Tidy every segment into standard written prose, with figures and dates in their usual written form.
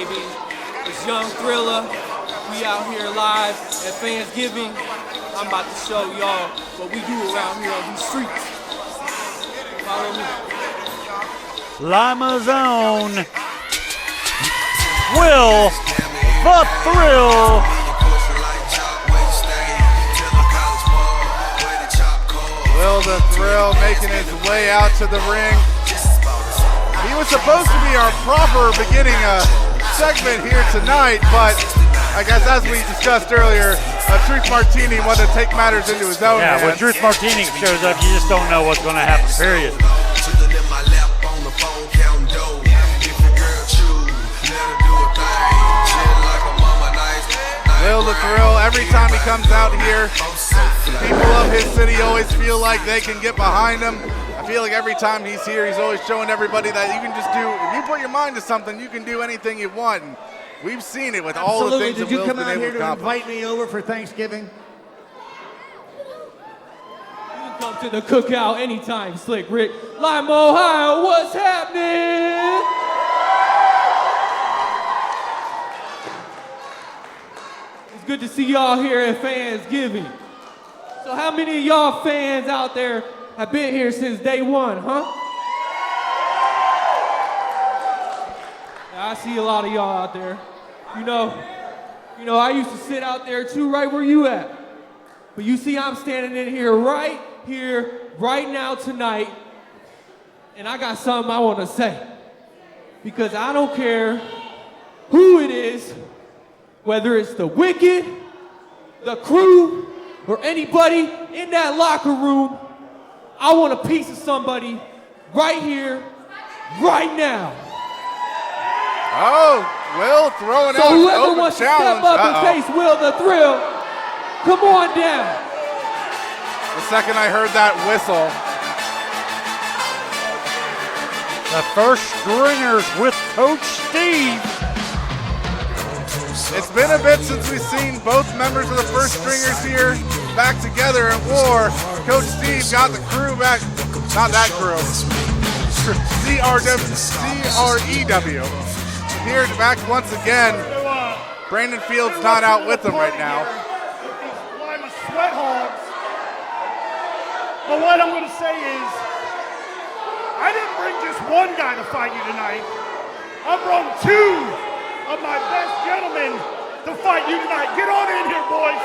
baby. It's Young Thriller. We out here live at Fansgiving. I'm about to show y'all what we do around here on these streets. Follow me. Lima's own Will the Thrill. Will the Thrill making his way out to the ring. He was supposed to be our proper beginning segment here tonight, but I guess as we discussed earlier, Truth Martini wanted to take matters into his own hands. Yeah, when Truth Martini shows up, you just don't know what's going to happen, period. Will the Thrill, every time he comes out here, people of his city always feel like they can get behind him. I feel like every time he's here, he's always showing everybody that you can just do, if you put your mind to something, you can do anything you want. And we've seen it with all the things that Will's been able to accomplish. Did you come out here to invite me over for Thanksgiving? You can come to the cookout anytime, Slick Rick. Lima, Ohio, what's happening? It's good to see y'all here at Fansgiving. So how many of y'all fans out there have been here since day one, huh? Yeah, I see a lot of y'all out there. You know, I used to sit out there too, right where you at. But you see I'm standing in here, right now, tonight, and I got something I want to say. Because I don't care who it is, whether it's the Wikked, the crew, or anybody in that locker room, I want a piece of somebody right here, right now. Oh, Will throwing out So an whoever open wants to challenge. step up and face Will the Thrill, come on down. The second I heard that whistle, The first stringers with Coach Steve. it's been a bit since we've seen both members of the first stringers here back together in war. Coach Steve got the crew back, not that crew, CREW, here back once again. Brandon Fields not out with them right now. Lima sweat hogs. But what I'm going to say is, I didn't bring just one guy to fight you tonight. I brought two of my best gentlemen to fight you tonight. Get on in here, boys.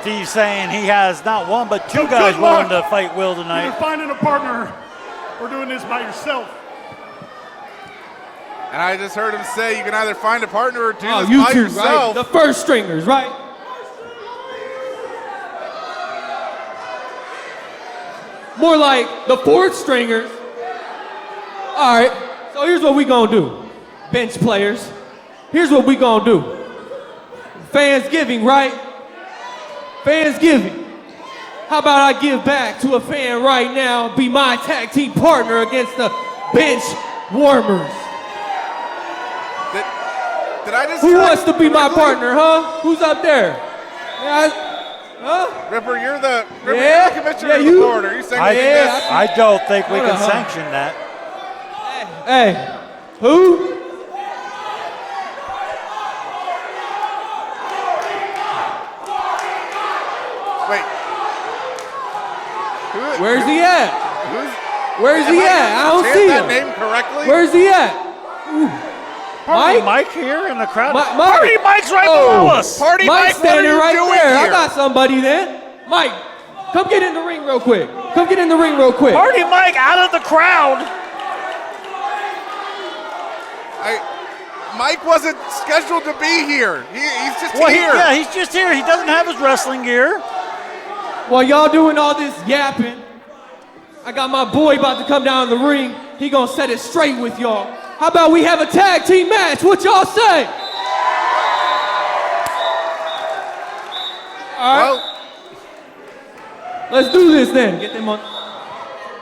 Steve saying he has not one but two So guys good luck. willing to fight Will You're tonight. finding a partner or doing this by yourself. And I just heard him say you can either find a partner or do this You by two, yourself. right? The first stringers, right? More like the fourth stringers. All right, so here's what we gonna do. Bench players, here's what we gonna do. Fansgiving, right? Fansgiving. How about I give back to a fan right now, be my tag team partner against the bench warmers? Did I just Who hear wants to be my correctly? partner, huh? Who's up there? Yeah, huh? Ripper, you're the Yeah? commissioner Yeah, of the you- board. Are you saying Yeah, this? I don't think we Hold can on, huh? sanction that. Hey, who? Wait. Where's he at? Where's Am he at? I don't see that him. name correctly? Where's he at? Ooh. Party Mike? Mike here in the crowd. Mike? Party Mike's right below us. Party Mike's Mike, what are standing you right doing there. I here? got somebody then. Mike, come get in the ring real quick. Come get in the ring real quick. Party Mike out of the crowd. Mike wasn't scheduled to be here. He's just Well, here. yeah, he's just here. He doesn't have his wrestling gear. While y'all doing all this yapping, I got my boy about to come down the ring. He gonna set it straight with y'all. How about we have a tag team match? What y'all say? All right. Well, Let's do this then. Get them on.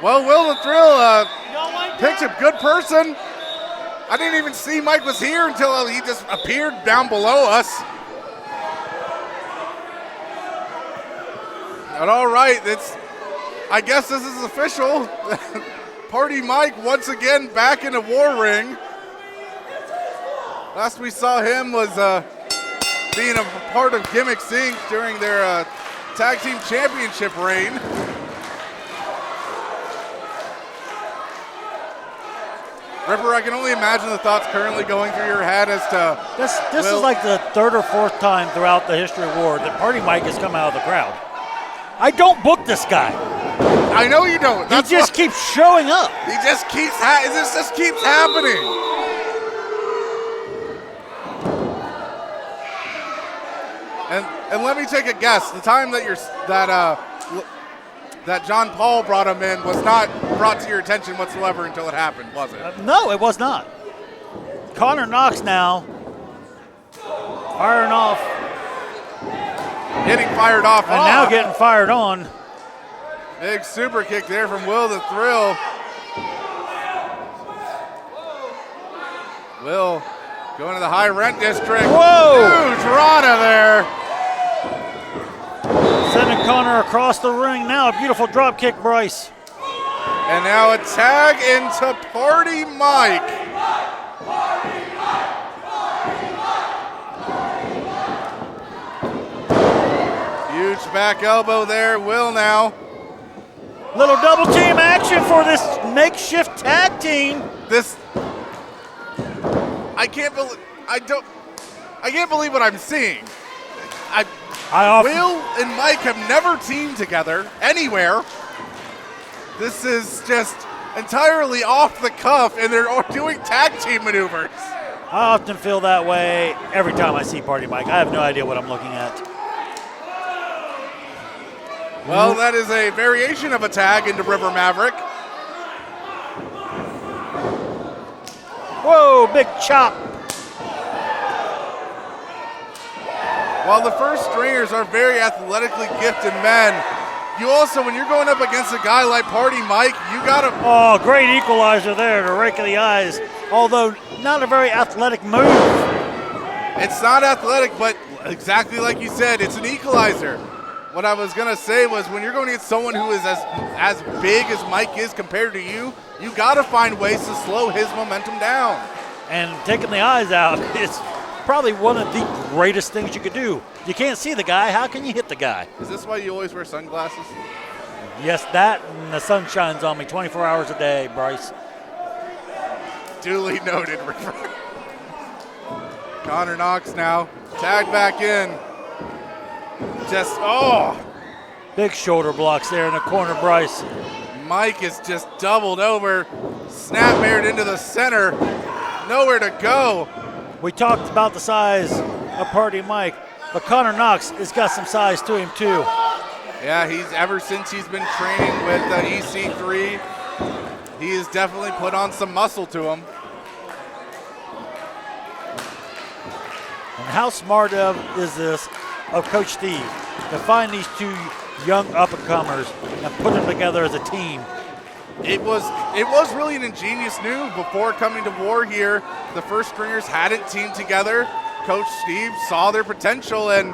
Will the Thrill picked a good person. I didn't even see Mike was here until he just appeared down below us. But all right, I guess this is official. Party Mike once again back in the War Ring. Last we saw him was being a part of Gimmicks Inc. during their Tag Team Championship reign. Ripper, I can only imagine the thoughts currently going through your head as to This is like the third or fourth time throughout the history of War that Party Mike has come out of the crowd. I don't book this guy. I know you don't. He just keeps showing up. He just keeps this just keeps happening. And let me take a guess. The time that John Paul brought him in was not brought to your attention whatsoever until it happened, was it? No, it was not. Connor Knox now firing off. Getting fired off. And now getting fired on. Big super kick there from Will the Thrill. Will going to the high rent district. Whoa! Huge Rana there. Sending Connor across the ring now. A beautiful drop kick, Bryce. And now a tag into Party Mike. Huge back elbow there. Will now. Little double team action for this makeshift tag team. I can't believe what I'm seeing. Will and Mike have never teamed together anywhere. This is just entirely off the cuff, and they're doing tag team maneuvers. I often feel that way every time I see Party Mike. I have no idea what I'm looking at. Well, that is a variation of a tag into River Maverick. Whoa, big chop. While the first stringers are very athletically gifted men, you also, when you're going up against a guy like Party Mike, you gotta... Oh, great equalizer there to rake of the eyes. Although, not a very athletic move. It's not athletic, but exactly like you said, it's an equalizer. What I was gonna say was when you're going against someone who is as big as Mike is compared to you, you gotta find ways to slow his momentum down. And taking the eyes out is probably one of the greatest things you could do. You can't see the guy, how can you hit the guy? Is this why you always wear sunglasses? Yes, that and the sun shines on me 24 hours a day, Bryce. Duly noted, River. Connor Knox now, tagged back in. Big shoulder blocks there in the corner, Bryce. Mike is just doubled over, snap-mared into the center, nowhere to go. We talked about the size of Party Mike, but Connor Knox has got some size to him too. Yeah, ever since he's been training with EC3, he has definitely put on some muscle to him. And how smart is this of Coach Steve to find these two young up-and-comers and put them together as a team? It was really an ingenious move. Before coming to War here, the first stringers hadn't teamed together. Coach Steve saw their potential and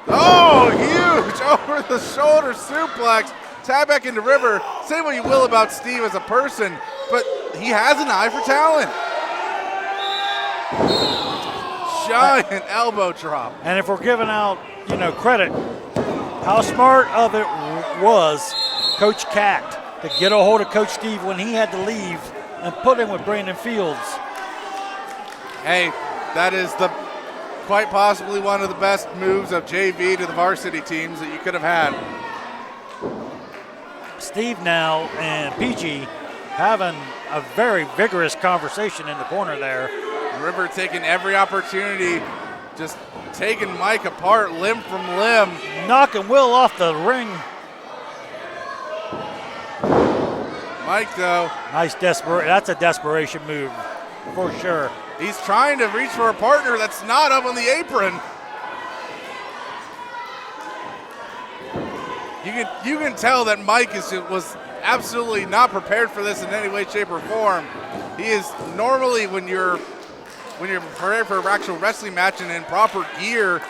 huge over the shoulder suplex. Tag back into River. Say what you will about Steve as a person, but he has an eye for talent. Giant elbow drop. And if we're giving out, credit, how smart of it was Coach Cat to get a hold of Coach Steve when he had to leave and put him with Brandon Fields. Hey, that is quite possibly one of the best moves of JV to the varsity teams that you could have had. Steve now and PG having a very vigorous conversation in the corner there. River taking every opportunity, just taking Mike apart limb from limb. Knocking Will off the ring. Mike, though. Nice that's a desperation move for sure. He's trying to reach for a partner that's not up on the apron. You can tell that Mike was absolutely not prepared for this in any way, shape, or form. He is normally when you're prepared for an actual wrestling match and in proper gear,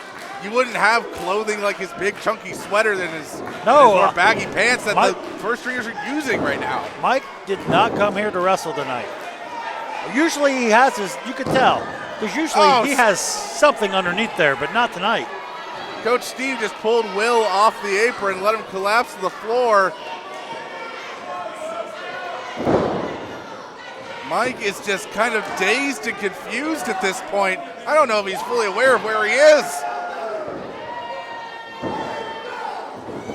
you wouldn't have clothing like his big chunky sweater than his more baggy pants that the first stringers are using right now. Mike did not come here to wrestle tonight. Usually he has his, you could tell, because usually he has something underneath there, but not tonight. Coach Steve just pulled Will off the apron, let him collapse to the floor. Mike is just kind of dazed and confused at this point. I don't know if he's fully aware of where he is.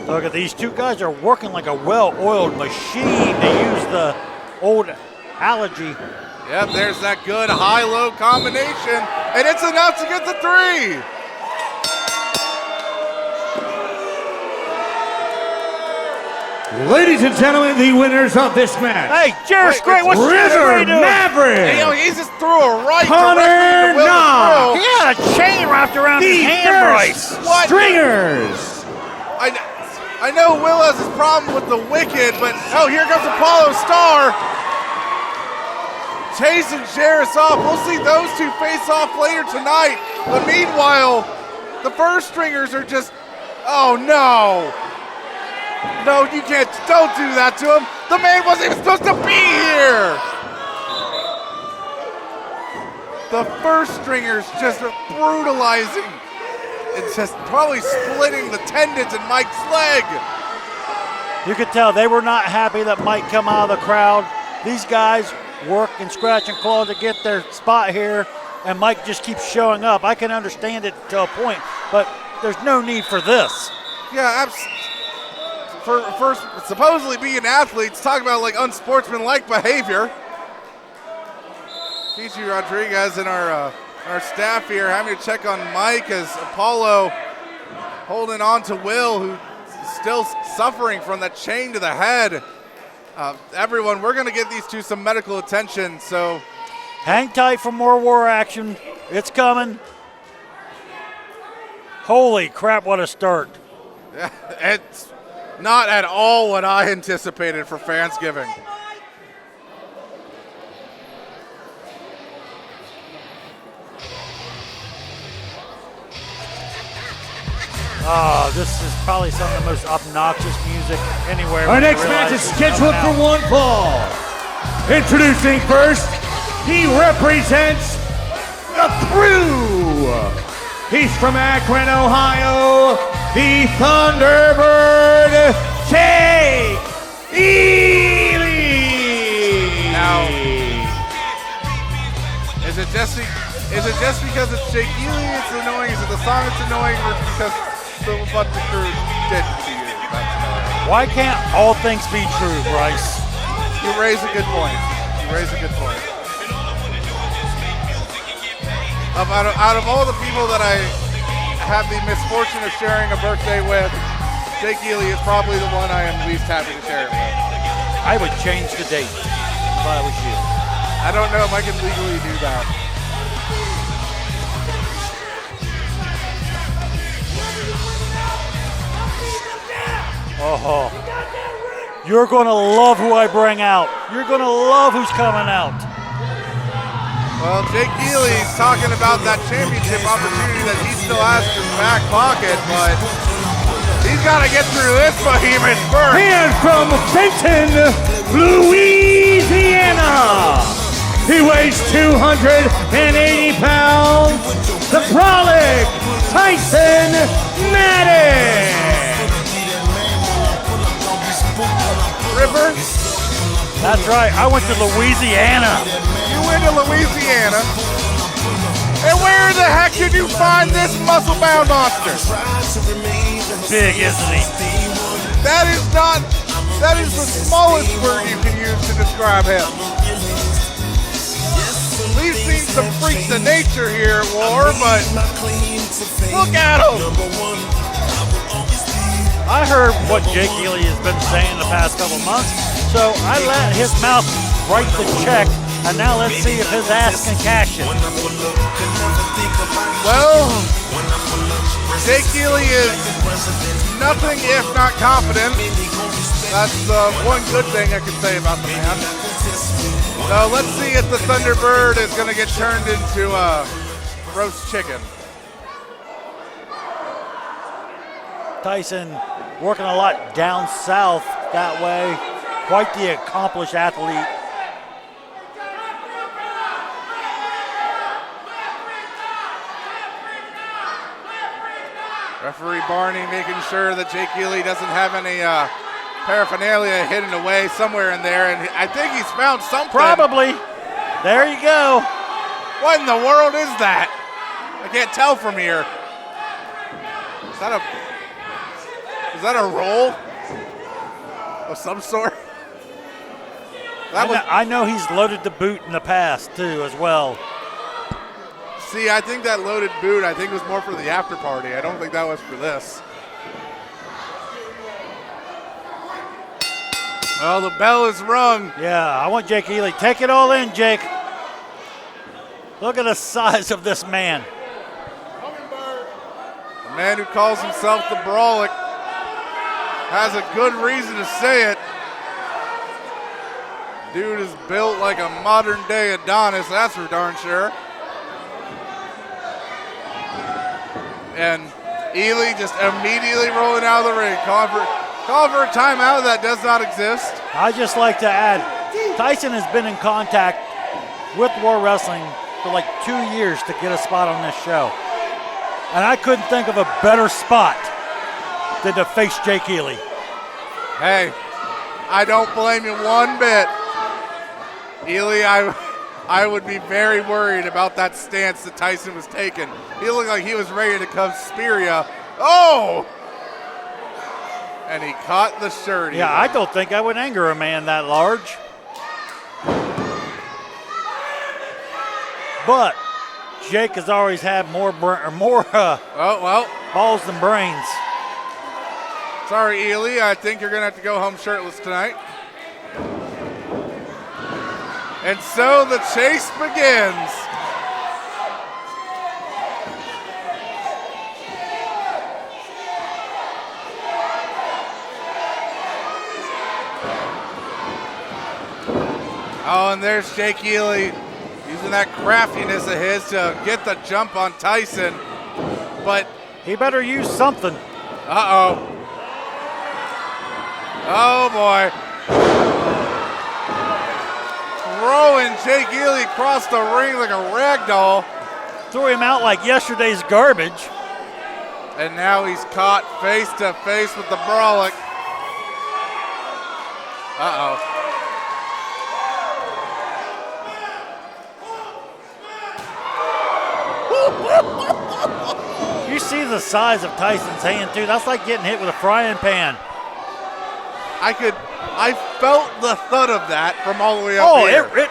Look at these two guys are working like a well-oiled machine. They use the old allergy. Yep, there's that good high-low combination, and it's enough to get the 3. Ladies and gentlemen, the winners of this match. Hey, Jheras, great. What's River doing? Maverick. You know, he just threw a right Connor directly into Will. He had a chain wrapped around his hand, Bryce. What? Stringers. I know Will has his problem with the Wikked, but here comes Apollo Starr. Chasing Jheras off. We'll see those two face off later tonight. But meanwhile, the first stringers are just, oh no. No, you can't, don't do that to him. The man wasn't even supposed to be here. The first stringers just brutalizing. It's just probably splitting the tendons in Mike's leg. You could tell they were not happy that Mike come out of the crowd. These guys work and scratch and claw to get their spot here, and Mike just keeps showing up. I can understand it to a point, but there's no need for this. Yeah, for supposedly being athletes, talk about like unsportsmanlike behavior. Gigi Rodriguez and our staff here having to check on Mike as Apollo holding on to Will, who's still suffering from that chain to the head. Everyone, we're going to get these two some medical attention, so. Hang tight for more war action. It's coming. Holy crap, what a start. It's not at all what I anticipated for Fansgiving. This is probably some of the most obnoxious music anywhere. Our next match is scheduled for one fall. Introducing first, he represents the Crew. He's from Akron, Ohio, the Thunderbird, Jake Ely. Now, is it just because it's Jake Ely it's annoying? Is it the song it's annoying, or because the what the Crew did to you? Why can't all things be true, Bryce? You raise a good point. Out of all the people that I have the misfortune of sharing a birthday with, Jake Ely is probably the one I am least happy to share it with. I would change the date if I was you. I don't know if I can legally do that. Oh, you're going to love who I bring out. You're going to love who's coming out. Well, Jake Ely's talking about that championship opportunity that he still has in his back pocket, but he's got to get through this behemoth first. And from Fenton, Louisiana, he weighs 280 pounds, the Brolic Tyson Maddux. River? That's right, I went to Louisiana. You went to Louisiana? And where the heck did you find this muscle-bound monster? Big, isn't he? That is the smallest word you can use to describe him. We've seen some freaks of nature here at War, but look at him. I heard what Jake Ely has been saying the past couple months, so I let his mouth write the check, and now let's see if his ass can cash it. Well, Jake Ely is nothing if not confident. That's one good thing I can say about the man. So let's see if the Thunderbird is going to get turned into roast chicken. Tyson working a lot down south that way. Quite the accomplished athlete. Referee Barney making sure that Jake Ely doesn't have any paraphernalia hidden away somewhere in there, and I think he's found something. Probably. There you go. What in the world is that? I can't tell from here. Is that a roll of some sort? I know he's loaded the boot in the past too as well. See, I think that loaded boot, I think was more for the after party. I don't think that was for this. Well, the bell is rung. Yeah, I want Jake Ely. Take it all in, Jake. Look at the size of this man. The man who calls himself the Brawlic has a good reason to say it. Dude is built like a modern day Adonis, that's for darn sure. And Ely just immediately rolling out of the ring. Call for a timeout that does not exist. I'd just like to add, Tyson has been in contact with War Wrestling for like 2 years to get a spot on this show. And I couldn't think of a better spot than to face Jake Ely. Hey, I don't blame you one bit. Ely, I would be very worried about that stance that Tyson was taking. He looked like he was ready to come spear ya. Oh! And he caught the shirt. Yeah, I don't think I would anger a man that large. But Jake has always had more balls than brains. Sorry, Ely. I think you're going to have to go home shirtless tonight. And so the chase begins. Oh, and there's Jake Ely using that craftiness of his to get the jump on Tyson. But he better use something. Uh-oh. Oh, boy. Throwing Jake Ely across the ring like a rag doll. Threw him out like yesterday's garbage. And now he's caught face to face with the Brawlic. Uh-oh. You see the size of Tyson's hand, too. That's like getting hit with a frying pan. I felt the thud of that from all the way up here. Oh, it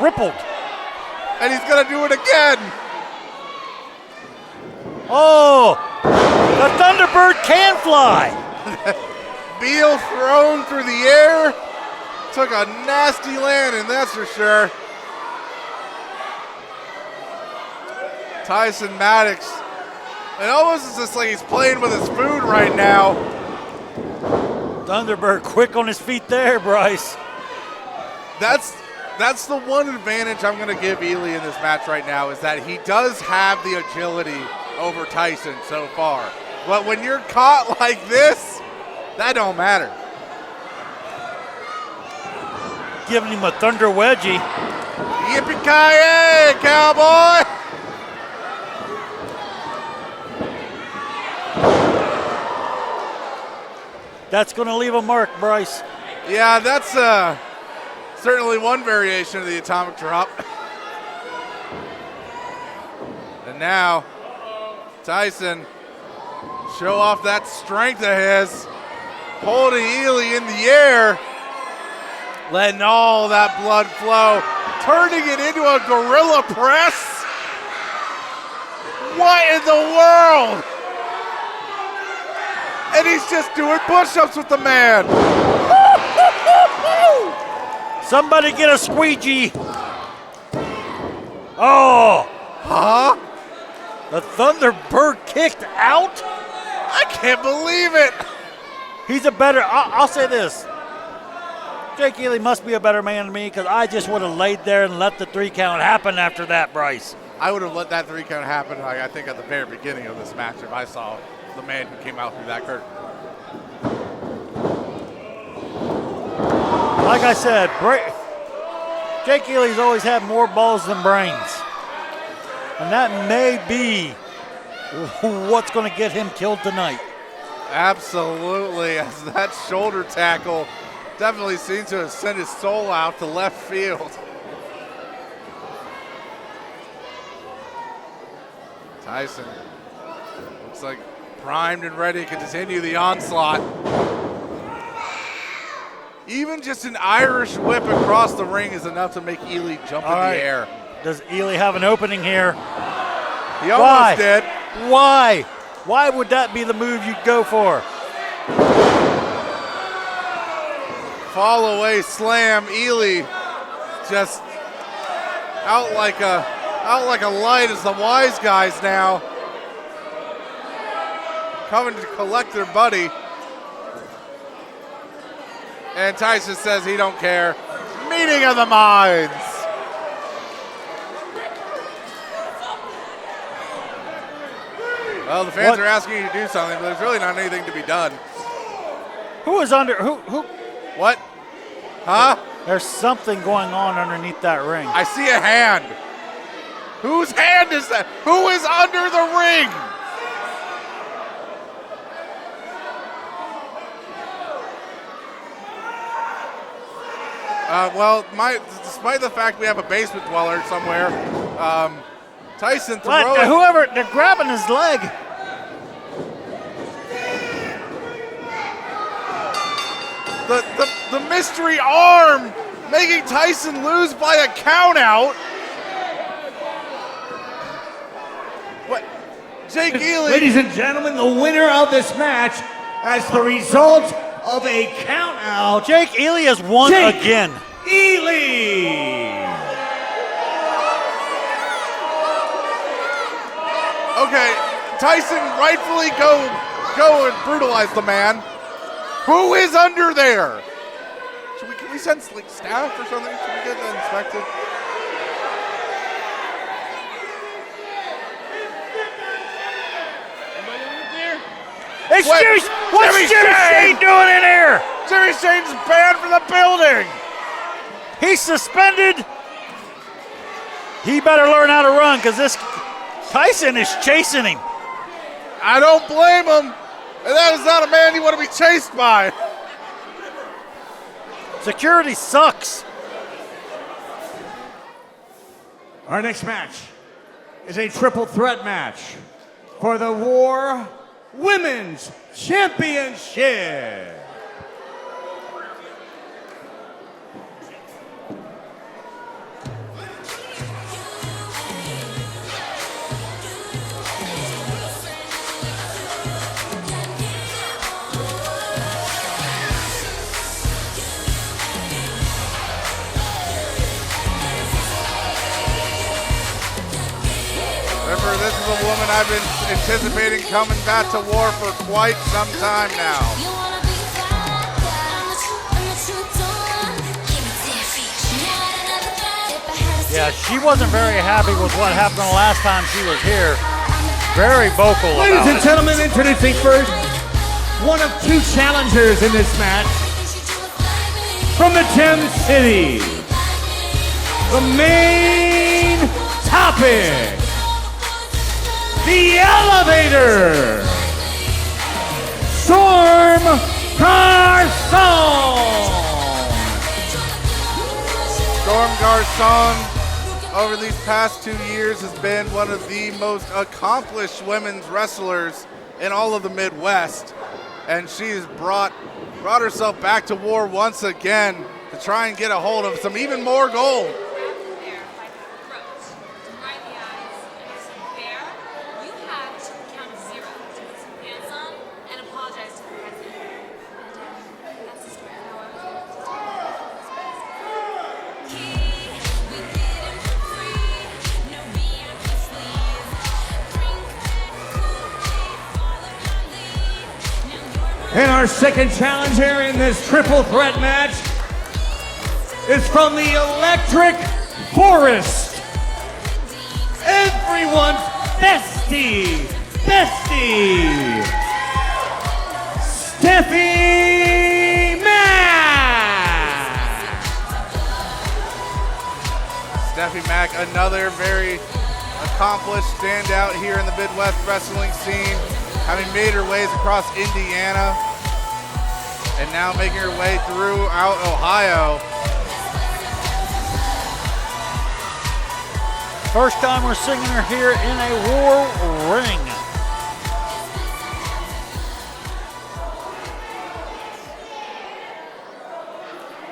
rippled. And he's going to do it again. Oh, the Thunderbird can fly. Beal thrown through the air. Took a nasty landing, that's for sure. Tyson Maddux. It almost is just like he's playing with his food right now. Thunderbird quick on his feet there, Bryce. That's the one advantage I'm going to give Ely in this match right now, is that he does have the agility over Tyson so far. But when you're caught like this, that don't matter. Giving him a thunder wedgie. Yippee-ki-yay, cowboy! That's going to leave a mark, Bryce. Yeah, that's certainly one variation of the atomic drop. And now, Tyson, show off that strength of his, holding Ely in the air, letting all that blood flow, turning it into a gorilla press. What in the world? And he's just doing push-ups with the man. Somebody get a squeegee. Oh. Huh? The Thunderbird kicked out? I can't believe it. He's a better, I'll say this. Jake Ely must be a better man than me, because I just would have laid there and let the 3 count happen after that, Bryce. I would have let that 3 count happen, like, I think, at the very beginning of this match if I saw the man who came out through that curtain. Like I said, Jake Ely's always had more balls than brains. And that may be what's going to get him killed tonight. Absolutely, as that shoulder tackle definitely seems to have sent his soul out to left field. Tyson looks like primed and ready to continue the onslaught. Even just an Irish whip across the ring is enough to make Ely jump in the air. Does Ely have an opening here? He almost did. Why? Why would that be the move you'd go for? Fall away slam. Ely just out like a light as the Wiseguys now coming to collect their buddy. And Tyson says he don't care. Meeting of the minds. Well, the fans are asking you to do something, but there's really not anything to be done. Who is under? Who? What? Huh? There's something going on underneath that ring. I see a hand. Whose hand is that? Who is under the ring? Despite the fact we have a basement dweller somewhere, Tyson throwing. Whoever, they're grabbing his leg. The mystery arm making Tyson lose by a count out. What? Jake Ely. Ladies and gentlemen, the winner of this match as the result of a count out. Jake Ely has won again. Ely. Okay, Tyson rightfully go and brutalize the man. Who is under there? Can we send like staff or something? Should we get that inspected? What's Jimmy Shane doing in here? Jimmy Shane's banned from the building. He's suspended. He better learn how to run because this Tyson is chasing him. I don't blame him. And that is not a man you want to be chased by. Security sucks. Our next match is a triple threat match for the War Women's Championship. Remember, this is a woman I've been anticipating coming back to War for quite some time now. Yeah, she wasn't very happy with what happened the last time she was here. Very vocal about it. Ladies and gentlemen, introducing first one of two challengers in this match from the Gem City. The main topic. The Elevator, Storm Garcon. Storm Garcon, over these past 2 years, has been one of the most accomplished women's wrestlers in all of the Midwest. And she's brought herself back to War once again to try and get a hold of some even more gold. And our second challenger in this triple threat match is from the Electric Forest. Everyone's bestie, Stephie Mack. Stephie Mack, another very accomplished standout here in the Midwest wrestling scene, having made her ways across Indiana and now making her way throughout Ohio. First time we're singing her here in a war ring.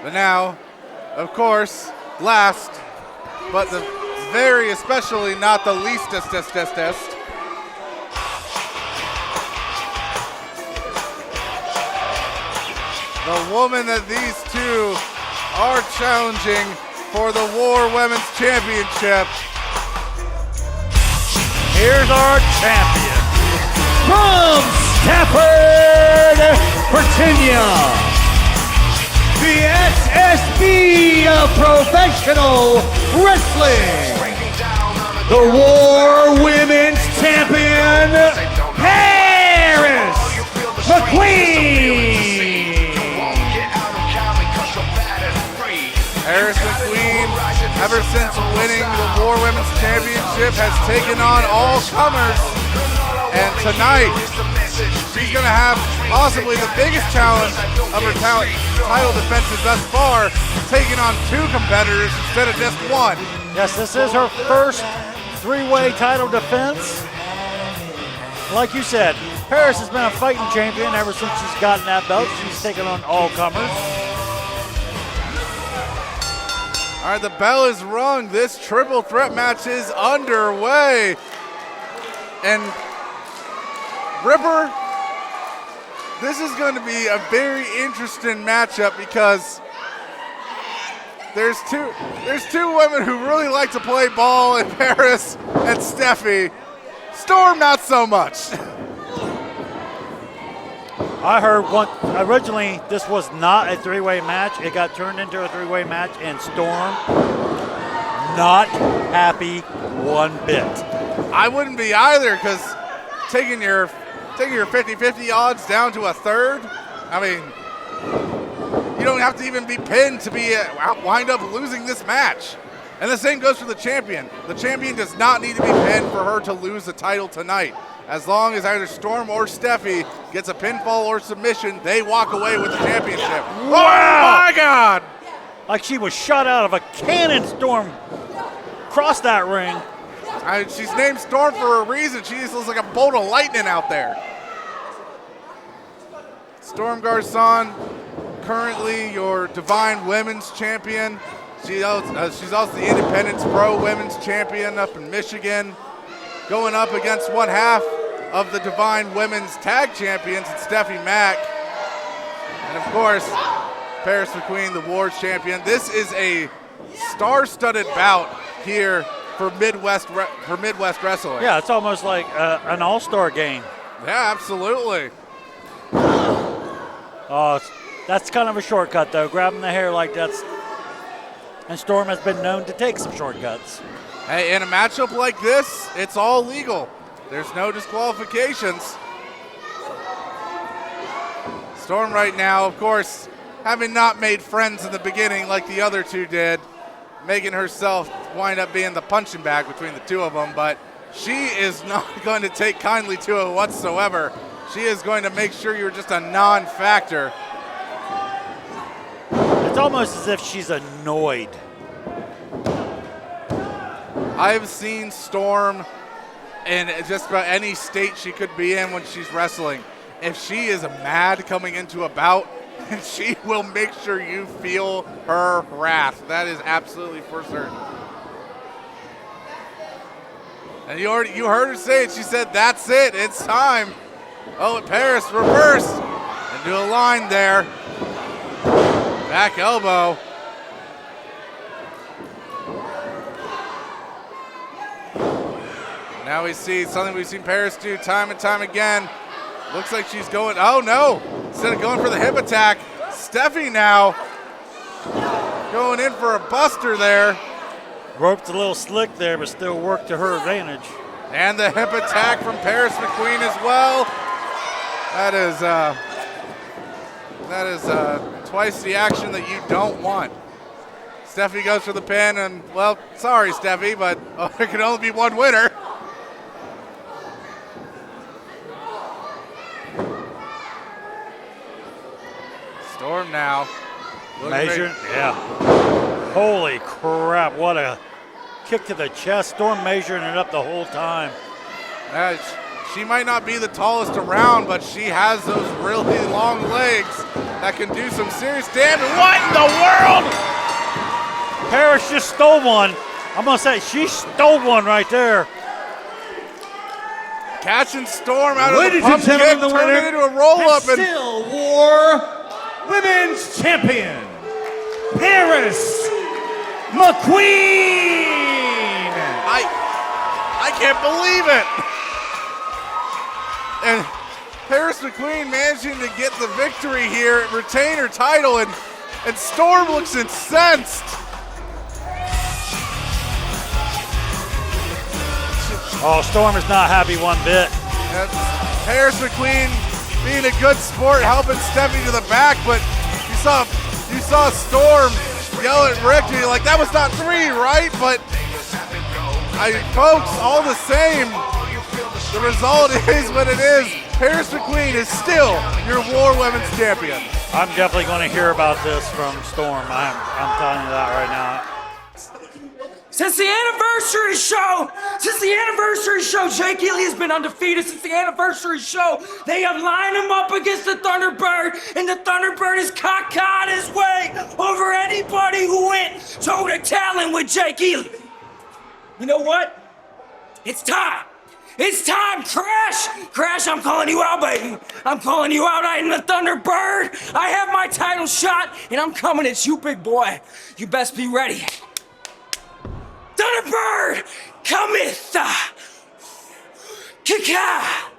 But now, of course, last, but the very especially not the leastest. The woman that these two are challenging for the War Women's Championship. Here's our champion. From Stafford, Virginia, the SSB of professional wrestling, the War Women's Champion, Paris McQueen. Paris McQueen, ever since winning the War Women's Championship, has taken on all comers. And tonight, she's going to have possibly the biggest challenge of her title defenses thus far, taking on two competitors instead of just one. Yes, this is her first three-way title defense. Like you said, Paris has been a fighting champion ever since she's gotten that belt. She's taken on all comers. All right, the bell is rung. This triple threat match is underway. And Ripper, this is going to be a very interesting matchup because there's two women who really like to play ball in Paris and Stephie. Storm, not so much. I heard originally this was not a three-way match. It got turned into a three-way match, and Storm not happy one bit. I wouldn't be either, because taking your 50-50 odds down to a third, I mean, you don't have to even be pinned to be wind up losing this match. And the same goes for the champion. The champion does not need to be pinned for her to lose the title tonight. As long as either Storm or Stephie gets a pinfall or submission, they walk away with the championship. Wow! Oh my God! Like she was shot out of a cannon. Storm crossed that ring. She's named Storm for a reason. She just looks like a bolt of lightning out there. Storm Garcon, currently your Divine Women's Champion. She's also the Independence Pro Women's Champion up in Michigan. Going up against one half of the Divine Women's Tag Champions, it's Stephie Mack. And of course, Paris McQueen, the Wars Champion. This is a star-studded bout here for Midwest Wrestling. Yeah, it's almost like an all-star game. Yeah, absolutely. Oh, that's kind of a shortcut, though, grabbing the hair like that's. And Storm has been known to take some shortcuts. Hey, in a matchup like this, it's all legal. There's no disqualifications. Storm right now, of course, having not made friends in the beginning like the other two did, making herself wind up being the punching bag between the two of them, but she is not going to take kindly to it whatsoever. She is going to make sure you're just a non-factor. It's almost as if she's annoyed. I've seen Storm in just about any state she could be in when she's wrestling. If she is mad coming into a bout, she will make sure you feel her wrath. That is absolutely for certain. And you heard her say it. She said, "That's it. It's time." Oh, Paris reverse into a line there. Back elbow. Now we see something we've seen Paris do time and time again. Looks like she's going, oh no, instead of going for the hip attack, Stephie now going in for a buster there. Roped a little slick there, but still worked to her advantage. And the hip attack from Paris McQueen as well. That is That is twice the action that you don't want. Stephie goes for the pin, and, well, sorry, Stephie, but there can only be one winner. Storm now. Measure, yeah. Holy crap, what a kick to the chest. Storm measuring it up the whole time. She might not be the tallest around, but she has those really long legs that can do some serious damage. What in the world? Paris just stole one. I'm going to say she stole one right there. Catching Storm out of the Ladies pump and gentlemen, kick, the turn winner it into a roll-up. and still War Women's Champion, Paris McQueen. I can't believe it. And Paris McQueen managing to get the victory here, retain her title, and Storm looks incensed. Oh, Storm is not happy one bit. And Paris McQueen being a good sport, helping Stephie to the back, but you saw Storm yell at Rick, and you're like, that was not 3, right? But folks, all the same, the result is what it is. Paris McQueen is still your War Women's Champion. I'm definitely going to hear about this from Storm. I'm telling you that right now. Since the anniversary show, Jake Ely has been undefeated since the anniversary show. They have lined him up against the Thunderbird, and the Thunderbird is cockeyed his way over anybody who went toe-to-tail with Jake Ely. You know what? It's time. It's time, Crash! Crash, I'm calling you out, baby. I'm calling you out. I am the Thunderbird. I have my title shot, and I'm coming at you, big boy. You best be ready. Thunderbird, cometh! Kika!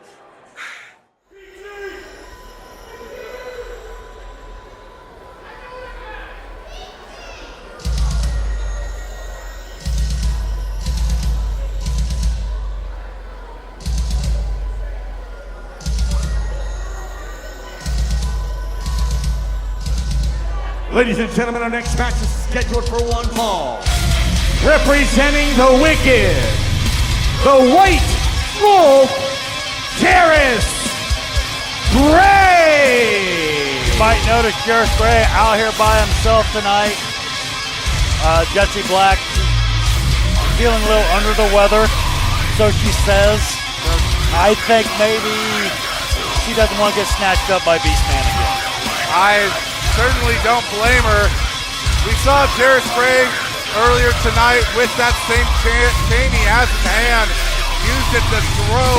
Ladies and gentlemen, our next match is scheduled for one fall. Representing the Wikked, the White Wolf, Jheras Gray. You might notice Jheras Gray out here by himself tonight. Jessie Black feeling a little under the weather, so she says. I think maybe she doesn't want to get snatched up by Beastman again. I certainly don't blame her. We saw Jheras Gray earlier tonight with that same chain he has in hand, used it to throw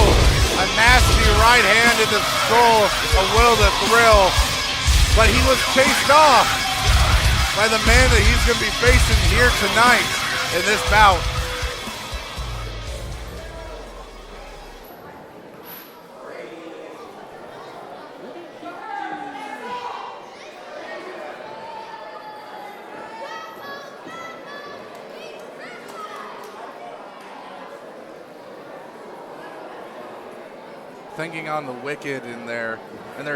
a nasty right hand in the skull of Will the Thrill, but he was chased off by the man that he's going to be facing here tonight in this bout. Thinking on the Wikked in their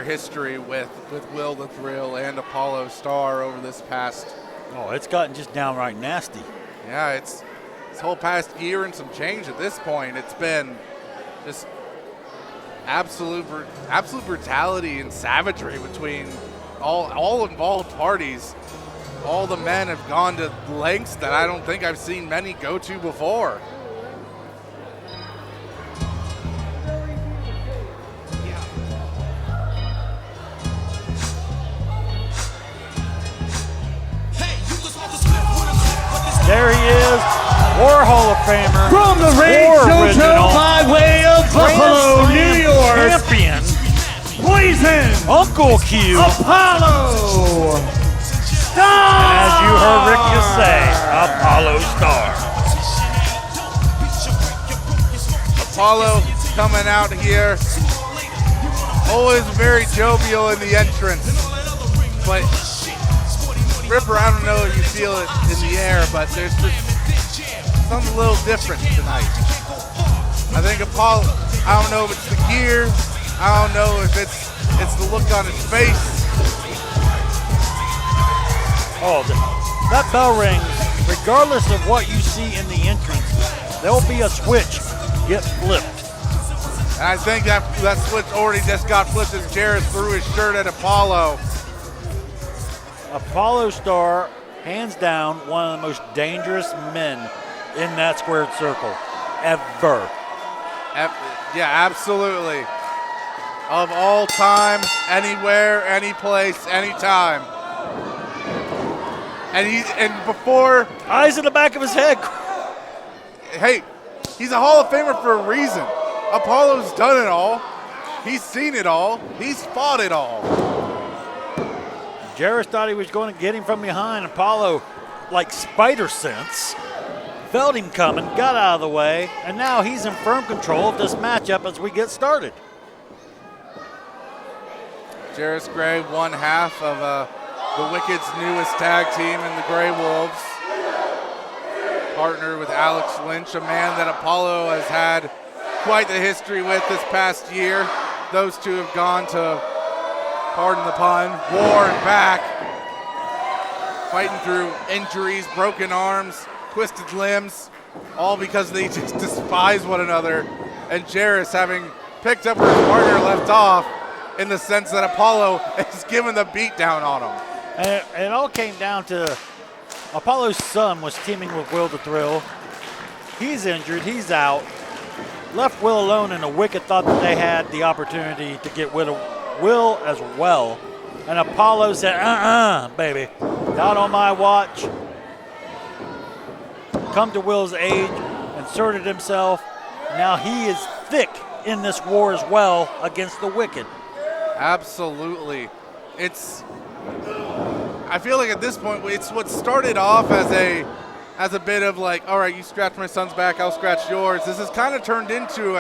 history with Will the Thrill and Appollo Starr over this past. Oh, it's gotten just downright nasty. Yeah, it's this whole past year and some change at this point. It's been just absolute brutality and savagery between all involved parties. All the men have gone to lengths that I don't think I've seen many go to before. There he is, War Hall of Famer. From the Rage Dojo by way of Buffalo, New York. Champion, Poison, Uncle Q. Apollo, Starr. And as you heard Rick just say, Apollo Starr. Apollo coming out here, always very jovial in the entrance, but Ripper, I don't know if you feel it in the air, but there's just something a little different tonight. I think Apollo, I don't know if it's the gear, I don't know if it's the look on his face, Oh, that bell rings. Regardless of what you see in the entrance, there'll be a switch get flipped. And I think that switch already just got flipped as Jheras threw his shirt at Appollo. Apollo Starr, hands down, one of the most dangerous men in that squared circle ever. Yeah, absolutely. Of all time, anywhere, any place, anytime. And before, eyes in the back of his head. Hey, he's a Hall of Famer for a reason. Apollo's done it all. He's seen it all. He's fought it all. Jheras thought he was going to get him from behind. Apollo, like spider sense, felt him coming, got out of the way, and now he's in firm control of this matchup as we get started. Jheras Gray, one half of the Wicked's newest tag team in the Grey Wolves. Partnered with Alex Lynch, a man that Apollo has had quite the history with this past year. Those two have gone to, pardon the pun, war and back. Fighting through injuries, broken arms, twisted limbs, all because they just despise one another. And Jheras having picked up where his partner left off, in the sense that Apollo has given the beat down on him. And it all came down to Apollo's son was teaming with Will the Thrill. He's injured, he's out. Left Will alone, and the Wikked thought that they had the opportunity to get rid of Will as well. And Apollo said, baby, not on my watch. Come to Will's aid, inserted himself. Now he is thick in this war as well against the Wikked. Absolutely. I feel like at this point, it's what started off as a bit of like, all right, you scratch my son's back, I'll scratch yours. This has kind of turned into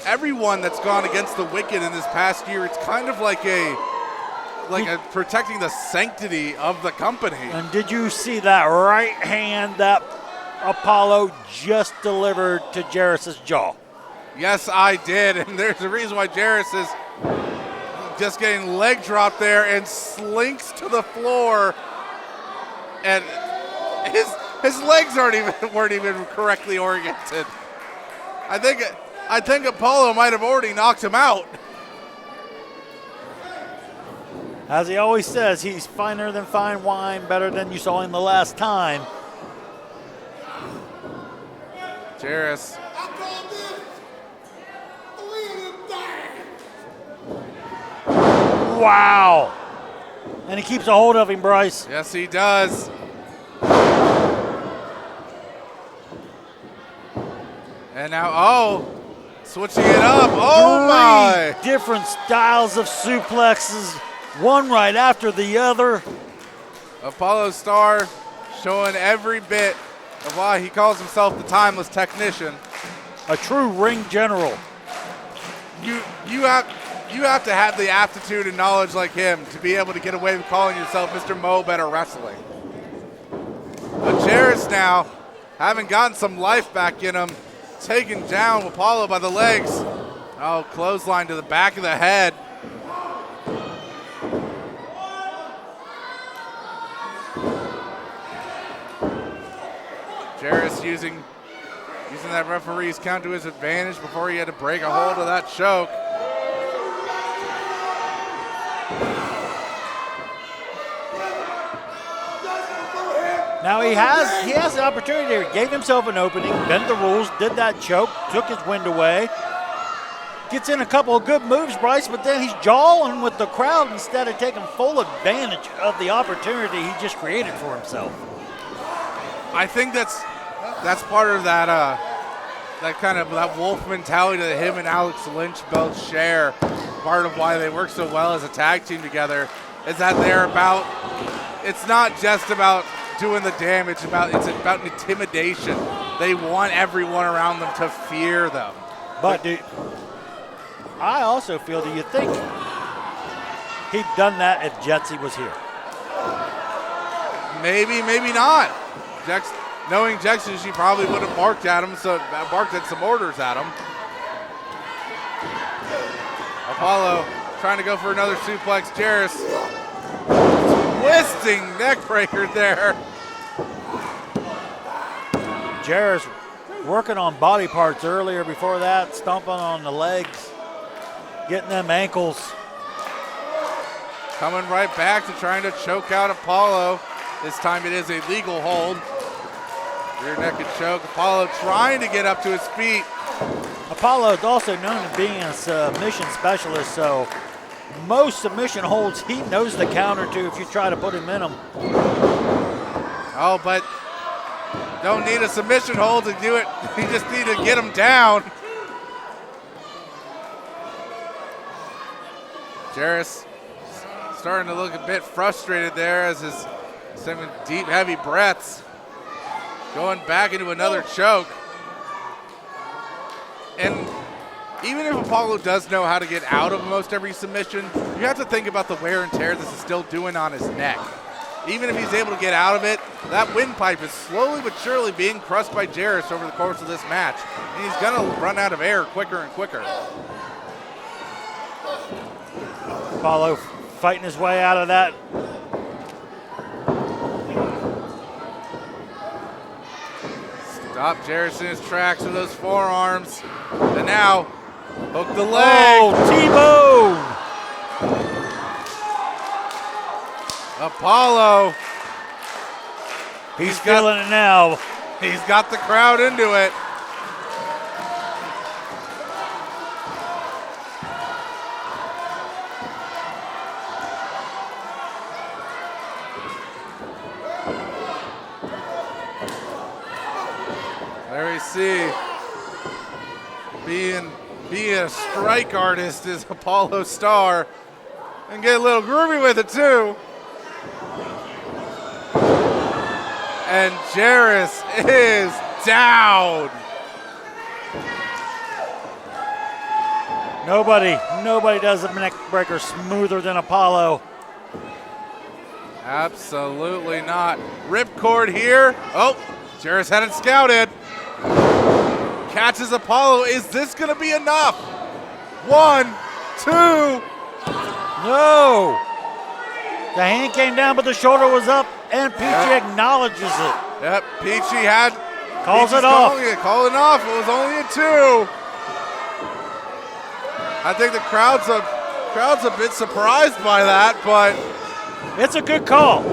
everyone that's gone against the Wikked in this past year, it's kind of like a protecting the sanctity of the company. And did you see that right hand that Apollo just delivered to Jheras' jaw? Yes, I did, and there's a reason why Jheras is just getting leg dropped there and slinks to the floor, and his legs weren't even correctly oriented. I think Apollo might have already knocked him out. As he always says, he's finer than fine wine, better than you saw him the last time. Jheras. Wow. And he keeps a hold of him, Bryce. Yes, he does. And now, switching it up. Oh, my. Different styles of suplexes, one right after the other. Apollo Starr showing every bit of why he calls himself the timeless technician. A true ring general. You have to have the aptitude and knowledge like him to be able to get away with calling yourself Mr. Mo Better Wrestling. But Jheras now, having gotten some life back in him, taking down Apollo by the legs. Oh, clothesline to the back of the head. Jheras using that referee's count to his advantage before he had to break a hold of that choke. Now he has the opportunity. He gave himself an opening, bent the rules, did that choke, took his wind away. Gets in a couple of good moves, Bryce, but then he's jawing with the crowd instead of taking full advantage of the opportunity he just created for himself. I think that's part of that that wolf mentality that him and Alex Lynch both share. Part of why they work so well as a tag team together is that it's not just about doing the damage, it's about intimidation. They want everyone around them to fear them. But I also feel, do you think he'd done that if Jetsy was here? Maybe, maybe not. Knowing Jackson, she probably would have barked at some orders at him. Apollo trying to go for another suplex. Jheras twisting neck breaker there. Jheras working on body parts earlier before that, stomping on the legs, getting them ankles. Coming right back to trying to choke out Appollo. This time it is a legal hold. Rear naked choke. Appollo trying to get up to his feet. Apollo is also known as being a submission specialist, so most submission holds he knows the counter to if you try to put him in them. Oh, but don't need a submission hold to do it. You just need to get him down. Jheras starting to look a bit frustrated there as he's taking deep, heavy breaths. Going back into another choke. And even if Appollo does know how to get out of most every submission, you have to think about the wear and tear this is still doing on his neck. Even if he's able to get out of it, that windpipe is slowly but surely being crushed by Jheras over the course of this match. And he's gonna run out of air quicker and quicker. Apollo fighting his way out of that. Stop Jheras in his tracks with those forearms. And now, hook the leg. Oh, T-bone! Appollo. He's feeling it now. He's got the crowd into it. There we see being a strike artist is Apollo Starr, and get a little groovy with it too. And Jheras is down. Nobody does a neck breaker smoother than Apollo. Absolutely not. Ripcord here. Oh, Jheras had it scouted. Catches Appollo. Is this going to be enough? 1, 2. No. The hand came down, but the shoulder was up, and Peachy acknowledges it. Yep, Peachy calls it off. Calling off. It was only a 2. I think the crowd's a bit surprised by that, but it's a good call.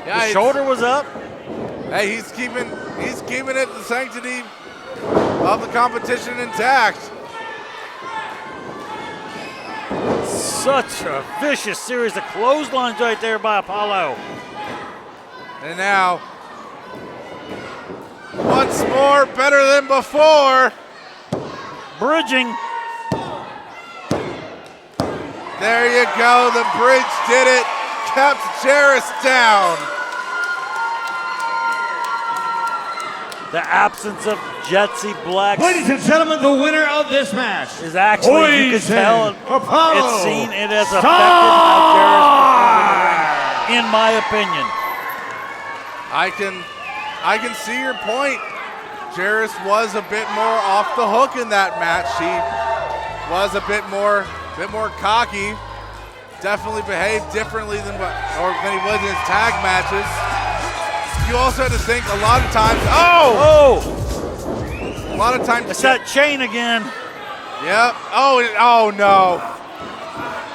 Yeah, the shoulder was up. Hey, he's keeping it the sanctity of the competition intact. Such a vicious series of clotheslines right there by Apollo. And now, once more, better than before. Bridging. There you go, the bridge did it. Kept Jheras down. The absence of Jetsy Black. Ladies and gentlemen, the winner of this match is actually, you can tell, Apollo it's seen it has affected how Jheras, in my opinion. I can see your point. Jheras was a bit more off the hook in that match. He was a bit more cocky. Definitely behaved differently than he was in his tag matches. You also have to think a lot of times. A lot of times. It's that chain again. Yep. Oh no.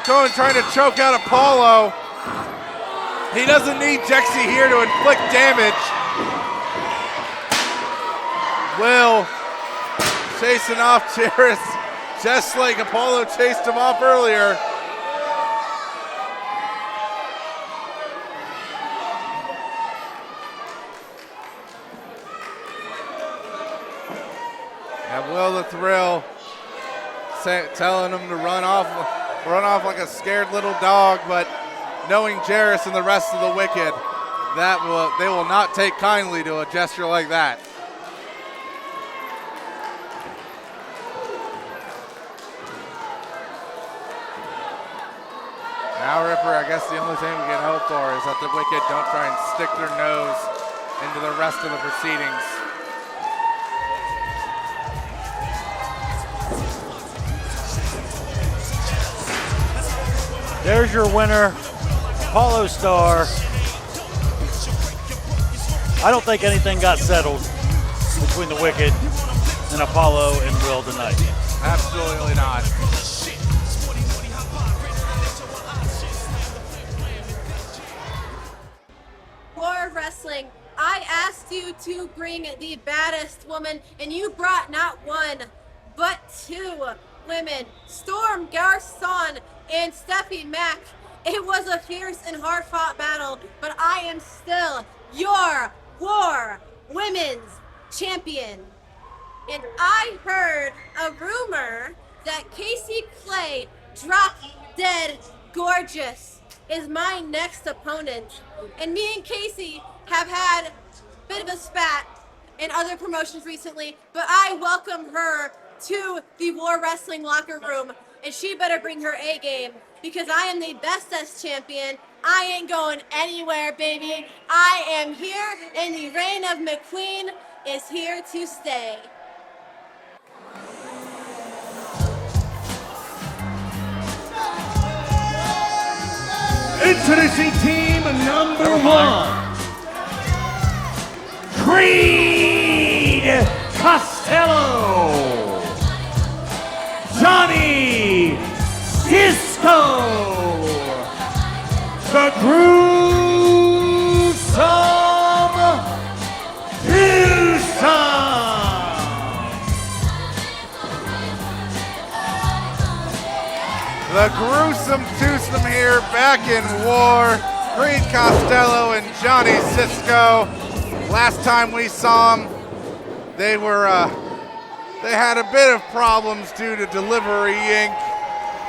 Trying to choke out Appollo. He doesn't need Jexy here to inflict damage. Will chasing off Jheras just like Appollo chased him off earlier. And Will the Thrill telling him to run off like a scared little dog, but knowing Jheras and the rest of the Wikked, they will not take kindly to a gesture like that. Now, Ripper, I guess the only thing we can hope for is that the Wikked don't try and stick their nose into the rest of the proceedings. There's your winner, Apollo Starr. I don't think anything got settled between the Wikked and Apollo and Will tonight. Absolutely not. War of Wrestling, I asked you to bring the baddest woman, and you brought not one, but two women, Storm Garcon and Stephie Mack. It was a fierce and hard-fought battle, but I am still your War Women's Champion. And I heard a rumor that Casey Clay, Drop Dead Gorgeous, is my next opponent. And me and Casey have had a bit of a spat in other promotions recently, but I welcome her to the War Wrestling locker room, and she better bring her A game, because I am the bestest champion. I ain't going anywhere, baby. I am here, and the reign of McQueen is here to stay. Introducing team number 1. Creed Costello. Johnny Cisco. The Gruesome Twosome. The Gruesome Twosome here, back in war. Creed Costello and Johnny Cisco. Last time we saw them, they had a bit of problems due to Delivery Inc.,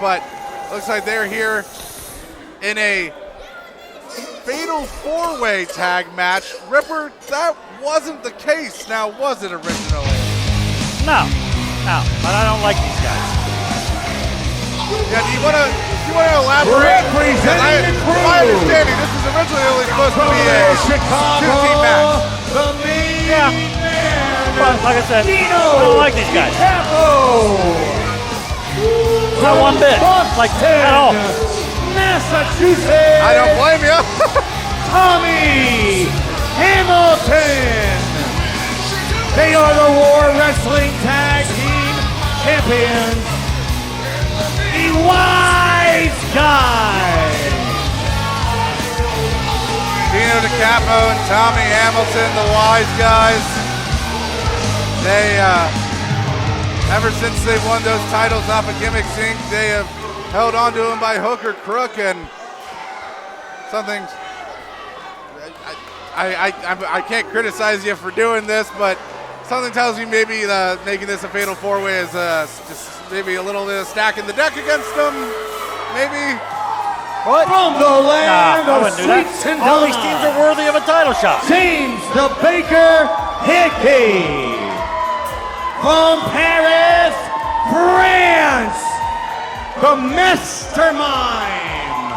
but looks like they're here in a fatal 4-way tag match. Ripper, that wasn't the case now, was it originally? No, but I don't like these guys. Yeah, do you want to elaborate? Representing the crew. My understanding, this was originally only supposed to be a two-team match. The main Yeah. man, But like I said, I don't like these guys. Not one bit. Like, at all. Massachusetts. I don't blame you. Tommy Hamilton. They are the War Wrestling Tag Team Champions. The Wiseguys. Dino DiCapo and Tommy Hamilton, the Wiseguys. They, ever since they won those titles off of Gimmicks Inc., they have held on to them by hook or crook, and something, I can't criticize you for doing this, but something tells me maybe making this a fatal 4-way is just maybe a little bit of stacking the deck against them, maybe. What? From the land I of wouldn't do that. sweets and All these teams are worthy of a title shot. James the Baker Hickey. From Paris, France, the mastermind,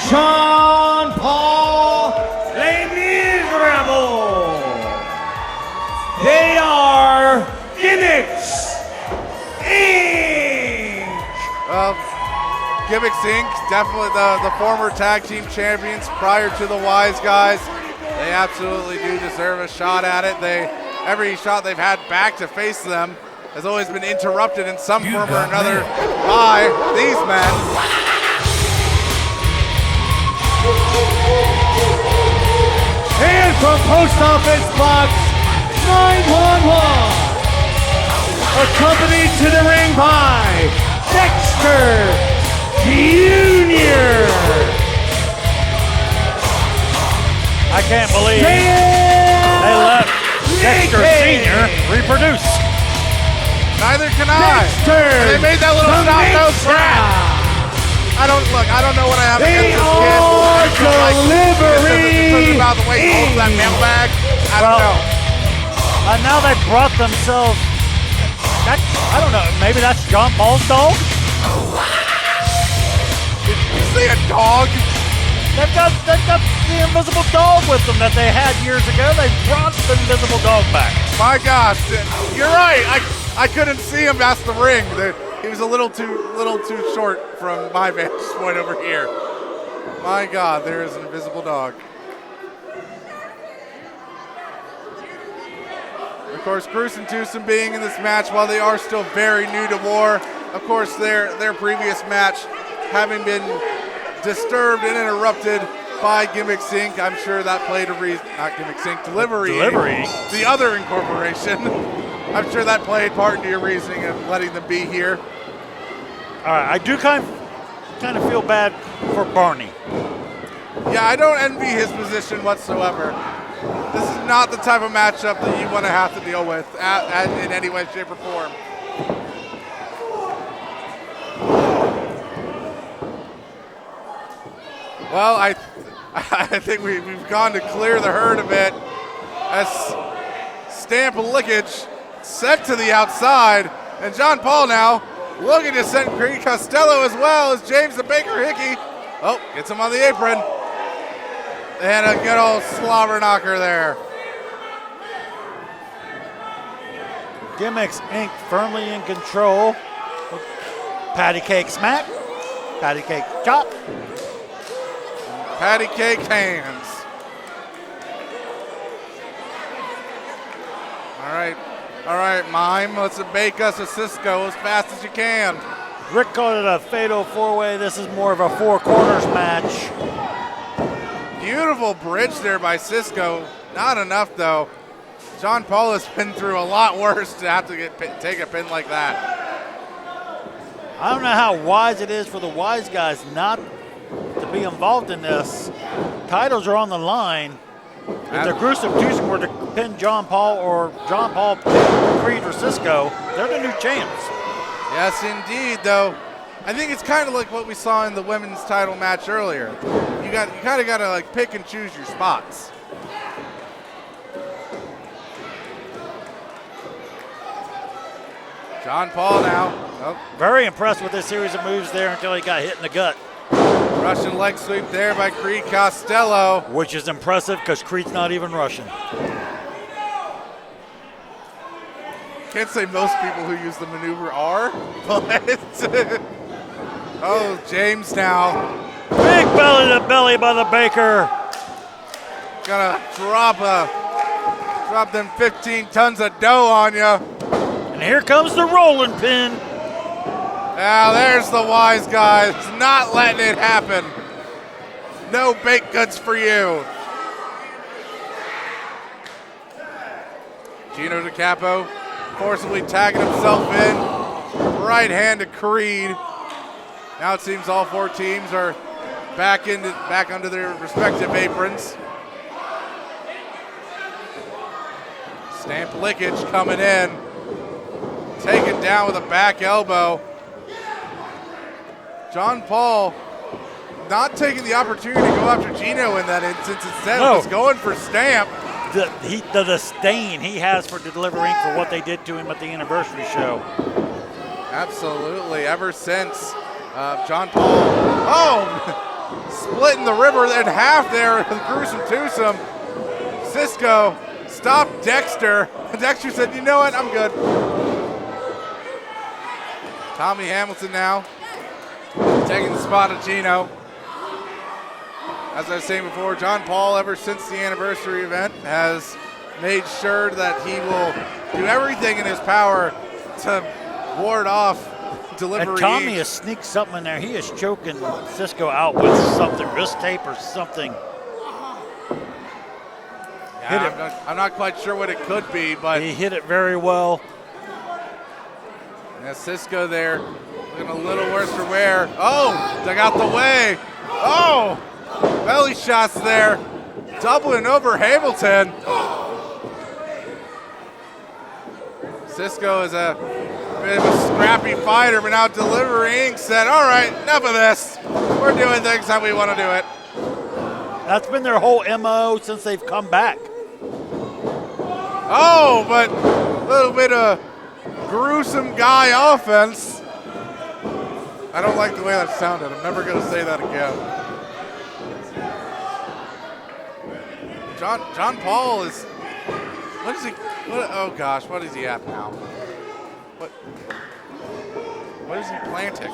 Jean-Paul Les Miserables. They are Gimmicks Inc. Gimmicks Inc., definitely the former tag team champions prior to the Wiseguys. They absolutely do deserve a shot at it. Every shot they've had back to face them has always been interrupted in some form or another by these men. And from Post Office Box 911, accompanied to the ring by Dexter Jr. I can't believe they let Dexter Sr. reproduce. Neither can I. And they made that little stop nose grab. I don't know what I have against this kid. Something about the way he holds that mailbag. I don't know. Now they brought themselves. I don't know. Maybe that's John Paul's dog. Did you say a dog? They've got the invisible dog with them that they had years ago. They brought the invisible dog back. My gosh, you're right. I couldn't see him past the ring. He was a little too short from my vantage point over here. My God, there is an invisible dog. Of course, Gruesome and Twosome being in this match, while they are still very new to war, of course, their previous match having been disturbed and interrupted by Gimmicks Inc. I'm sure that played a reason, not Gimmicks Inc., Delivery Inc., the other incorporation. I'm sure that played part into your reasoning of letting them be here. All right, I do kind of feel bad for Barney. Yeah, I don't envy his position whatsoever. This is not the type of matchup that you want to have to deal with in any way, shape, or form. Well, I think we've gone to clear the herd a bit as Stamp Lickage sent to the outside, and John Paul now looking to send Creed Costello as well as James the Baker Hickey. Oh, gets him on the apron. And a good old slobber knocker there. Gimmicks Inc. firmly in control. Patty cake smack, patty cake chop. Patty cake hands. All right, Mime, let's bake us a Cisco as fast as you can. Rick called it a fatal four-way. This is more of a four corners match. Beautiful bridge there by Cisco. Not enough, though. John Paul has been through a lot worse to have to take a pin like that. I don't know how wise it is for the Wiseguys not to be involved in this. Titles are on the line. If the Gruesome Twosome were to pin John Paul or John Paul pin Creed or Cisco, they're the new champs. Yes, indeed, though. I think it's kind of like what we saw in the women's title match earlier. You kind of got to like pick and choose your spots. John Paul now. Oh. Very impressed with this series of moves there until he got hit in the gut. Russian leg sweep there by Creed Costello. Which is impressive because Creed's not even Russian. Can't say most people who use the maneuver are, but oh, James now. Big belly to belly by the Baker. Gonna drop them 15 tons of dough on you. And here comes the rolling pin. Now there's the Wiseguys, not letting it happen. No baked goods for you. Gino DiCapo forcibly tagging himself in. Right hand to Creed. Now it seems all four teams are back under their respective aprons. Stamp Lickage coming in. Taken down with a back elbow. John Paul not taking the opportunity to go after Gino in that instance. Instead, was going for Stamp. The disdain he has for Deliver Inc. for what they did to him at the anniversary show. Absolutely. Ever since John Paul, splitting the river in half there with Gruesome Twosome. Cisco stopped Dexter. Dexter said, you know what, I'm good. Tommy Hamilton now taking the spot of Gino. As I was saying before, John Paul, ever since the anniversary event, has made sure that he will do everything in his power to ward off Delivery. And Tommy has sneaked something in there. He is choking Cisco out with something, wrist tape or something. Yeah, I'm not quite sure what it could be, but he hit it very well. Yeah, Cisco there looking a little worse for wear. Oh, dug out the way. Oh, belly shots there. Doubling over Hamilton. Cisco is a bit of a scrappy fighter, but now Delivery Inc. said, all right, enough of this. We're doing things how we want to do it. That's been their whole MO since they've come back. Oh, but a little bit of gruesome guy offense. I don't like the way that sounded. I'm never going to say that again. John Paul is, oh gosh, what is he at now? What is he planting?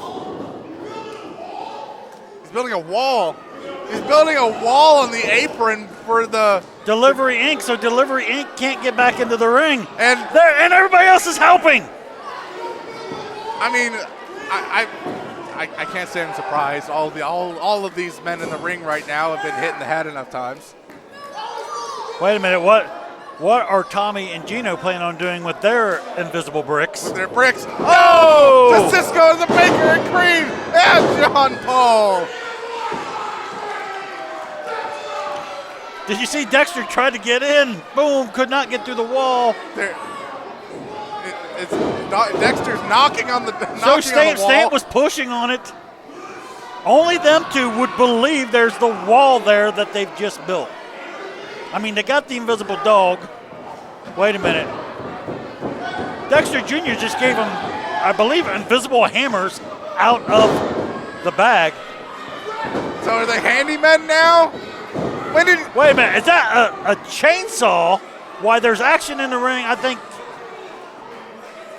He's building a wall. He's building a wall on the apron for the Delivery Inc. So Delivery Inc. can't get back into the ring, and everybody else is helping. I mean, I can't say I'm surprised. All of these men in the ring right now have been hit in the head enough times. Wait a minute, what are Tommy and Gino planning on doing with their invisible bricks? With their bricks. Oh! To Cisco, the Baker and Creed, and John Paul. Did you see Dexter tried to get in? Boom, could not get through the wall. Dexter's knocking on the So wall. Stamp was pushing on it. Only them two would believe there's the wall there that they've just built. I mean, they got the invisible dog. Wait a minute. Dexter Jr. just gave him, I believe, invisible hammers out of the bag. So are they handymen now? Wait a minute, is that a chainsaw? Why, there's action in the ring, I think.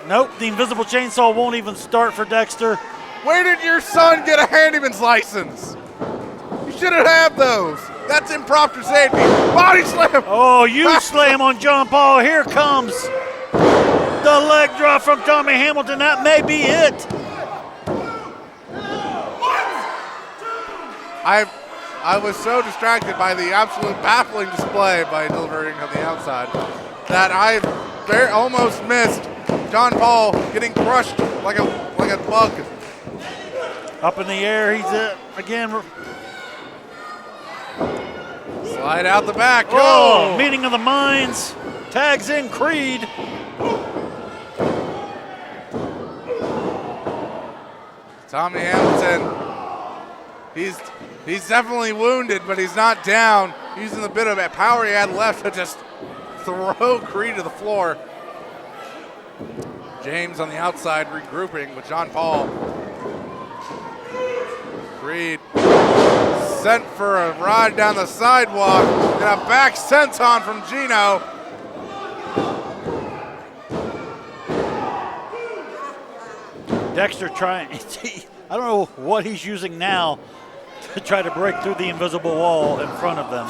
Nope, the invisible chainsaw won't even start for Dexter. Where did your son get a handyman's license? You shouldn't have those. That's improper safety. Body slam. Oh, you slam on John Paul. Here comes the leg drop from Tommy Hamilton. That may be it. I was so distracted by the absolute baffling display by delivering on the outside that I almost missed John Paul getting crushed like a bug. Up in the air, he's again. Slide out the back. Oh, meeting of the minds. Tags in Creed. Tommy Hamilton. He's definitely wounded, but he's not down. Using the bit of power he had left to just throw Creed to the floor. James on the outside regrouping with John Paul. Creed sent for a ride down the sidewalk and a back senton from Gino. Dexter trying, I don't know what he's using now to try to break through the invisible wall in front of them.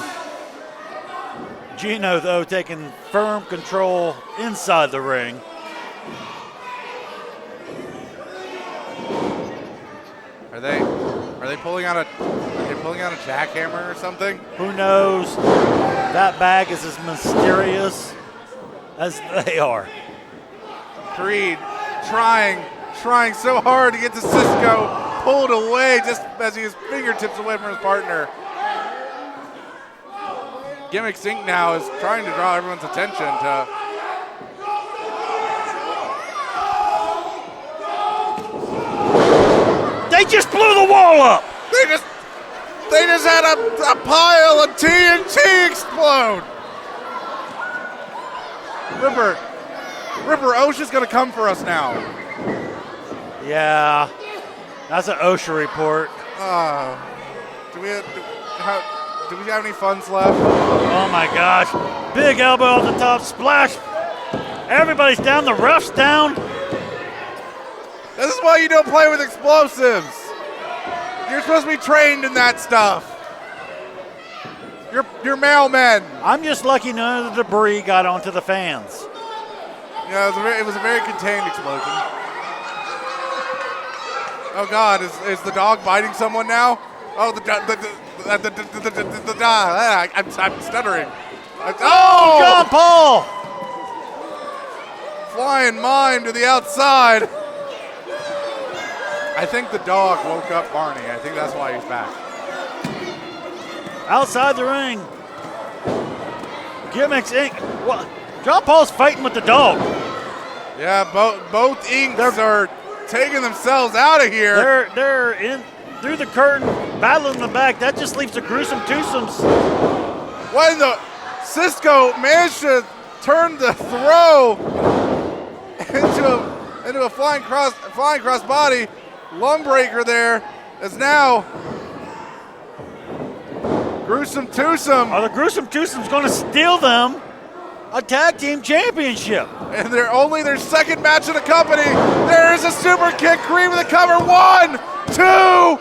Gino, though, taking firm control inside the ring. Are they pulling out a jackhammer or something? Who knows? That bag is as mysterious as they are. Creed trying so hard to get to Cisco, pulled away just as he was fingertips away from his partner. Gimmicks Inc. now is trying to draw everyone's attention to They just blew the wall up. They just had a pile of TNT explode. Ripper, OSHA's gonna come for us now. Yeah, that's an OSHA report. Do we have any funds left? Oh my gosh, big elbow on the top, splash. Everybody's down, the ref's down. This is why you don't play with explosives. You're supposed to be trained in that stuff. You're mailmen. I'm just lucky none of the debris got onto the fans. Yeah, it was a very contained explosion. Oh God, is the dog biting someone now? Oh, I'm stuttering. Oh, John Paul! Flying mime to the outside. I think the dog woke up Barney. I think that's why he's back. Outside the ring. Gimmicks Inc. What? John Paul's fighting with the dog. Yeah, both Inks are taking themselves out of here. They're in through the curtain, battling in the back. That just leaves the Gruesome Twosomes. When the Cisco managed to turn the throw into a flying cross body, lung breaker there is now Gruesome Twosome. Are the Gruesome Twosomes going to steal them a tag team championship? And they're only their second match of the company. There is a super kick, Creed with a cover. 1, 2.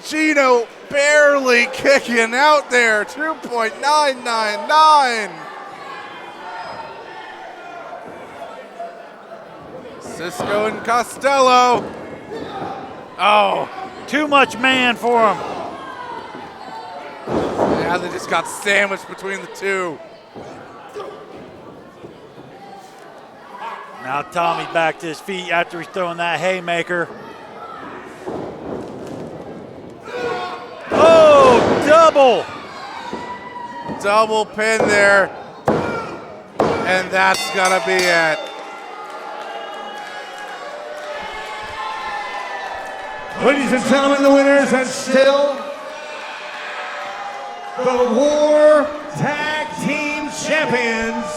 Gino barely kicking out there, 2.999. Cisco and Costello. Oh, too much man for him. Yeah, they just got sandwiched between the two. Now Tommy back to his feet after he's throwing that haymaker. Oh, double pin there, and that's gonna be it. Ladies and gentlemen, the winners and still the War Tag Team Champions,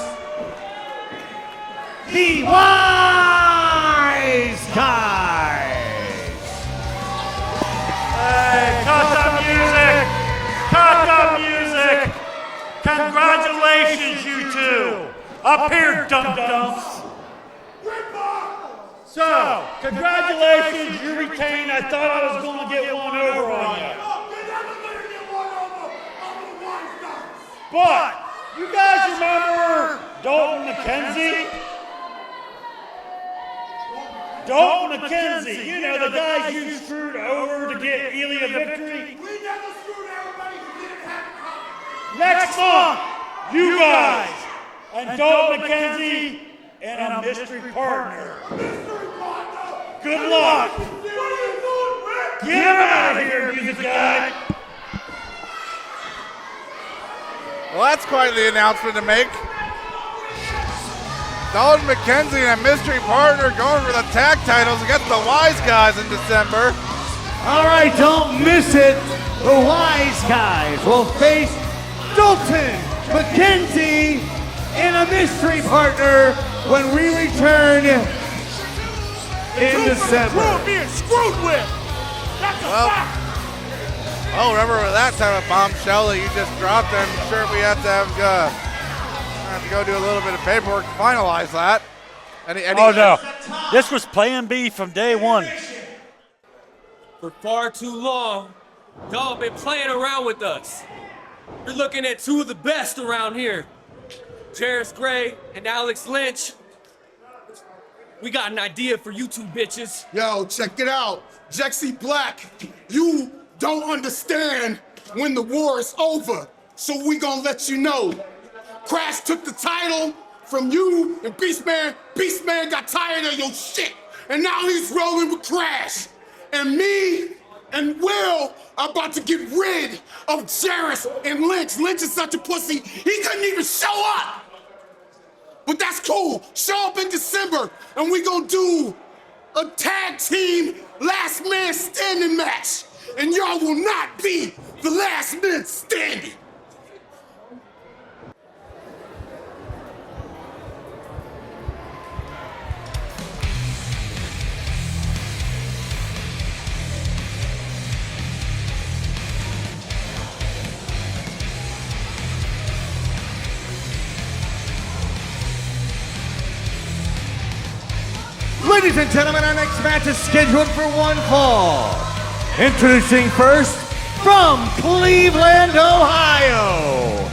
the Wiseguys. Hey, cut the music! Cut the music! Congratulations, you two! Up here, dum-dums! So, congratulations, you retained. I thought I was going to get one over on you. But, you guys remember Dalton McKenzie? Dalton McKenzie, you know, the guys you screwed over to get Ely a victory. We never screwed everybody who didn't have a Next month, you guys and Dalton McKenzie and a mystery partner. Good luck. What are you doing, Rick? Get him out of here, music guy. Well, that's quite the announcement to make. Dalton McKenzie and a mystery partner going for the tag titles against the Wiseguys in December. All right, don't miss it. The Wiseguys will face Dalton McKenzie and a mystery partner when we return in December. Being screwed with. That's a fact. Oh, remember that time of bombshell that you just dropped? I'm sure we have to go do a little bit of paperwork to finalize that. Oh no, this was plan B from day one. For far too long, y'all been playing around with us. You're looking at two of the best around here. Jheras Gray and Alex Lynch. We got an idea for you two bitches. Yo, check it out. Jexy Black, you don't understand when the war is over, so we gonna let you know. Crash took the title from you and Beastman. Beastman got tired of your shit, and now he's rolling with Crash. And me and Will are about to get rid of Jheras and Lynch. Lynch is such a pussy, he couldn't even show up. But that's cool. Show up in December, and we gonna do a tag team last man standing match. And y'all will not be the last man standing. Ladies and gentlemen, our next match is scheduled for one fall. Introducing first, from Cleveland, Ohio.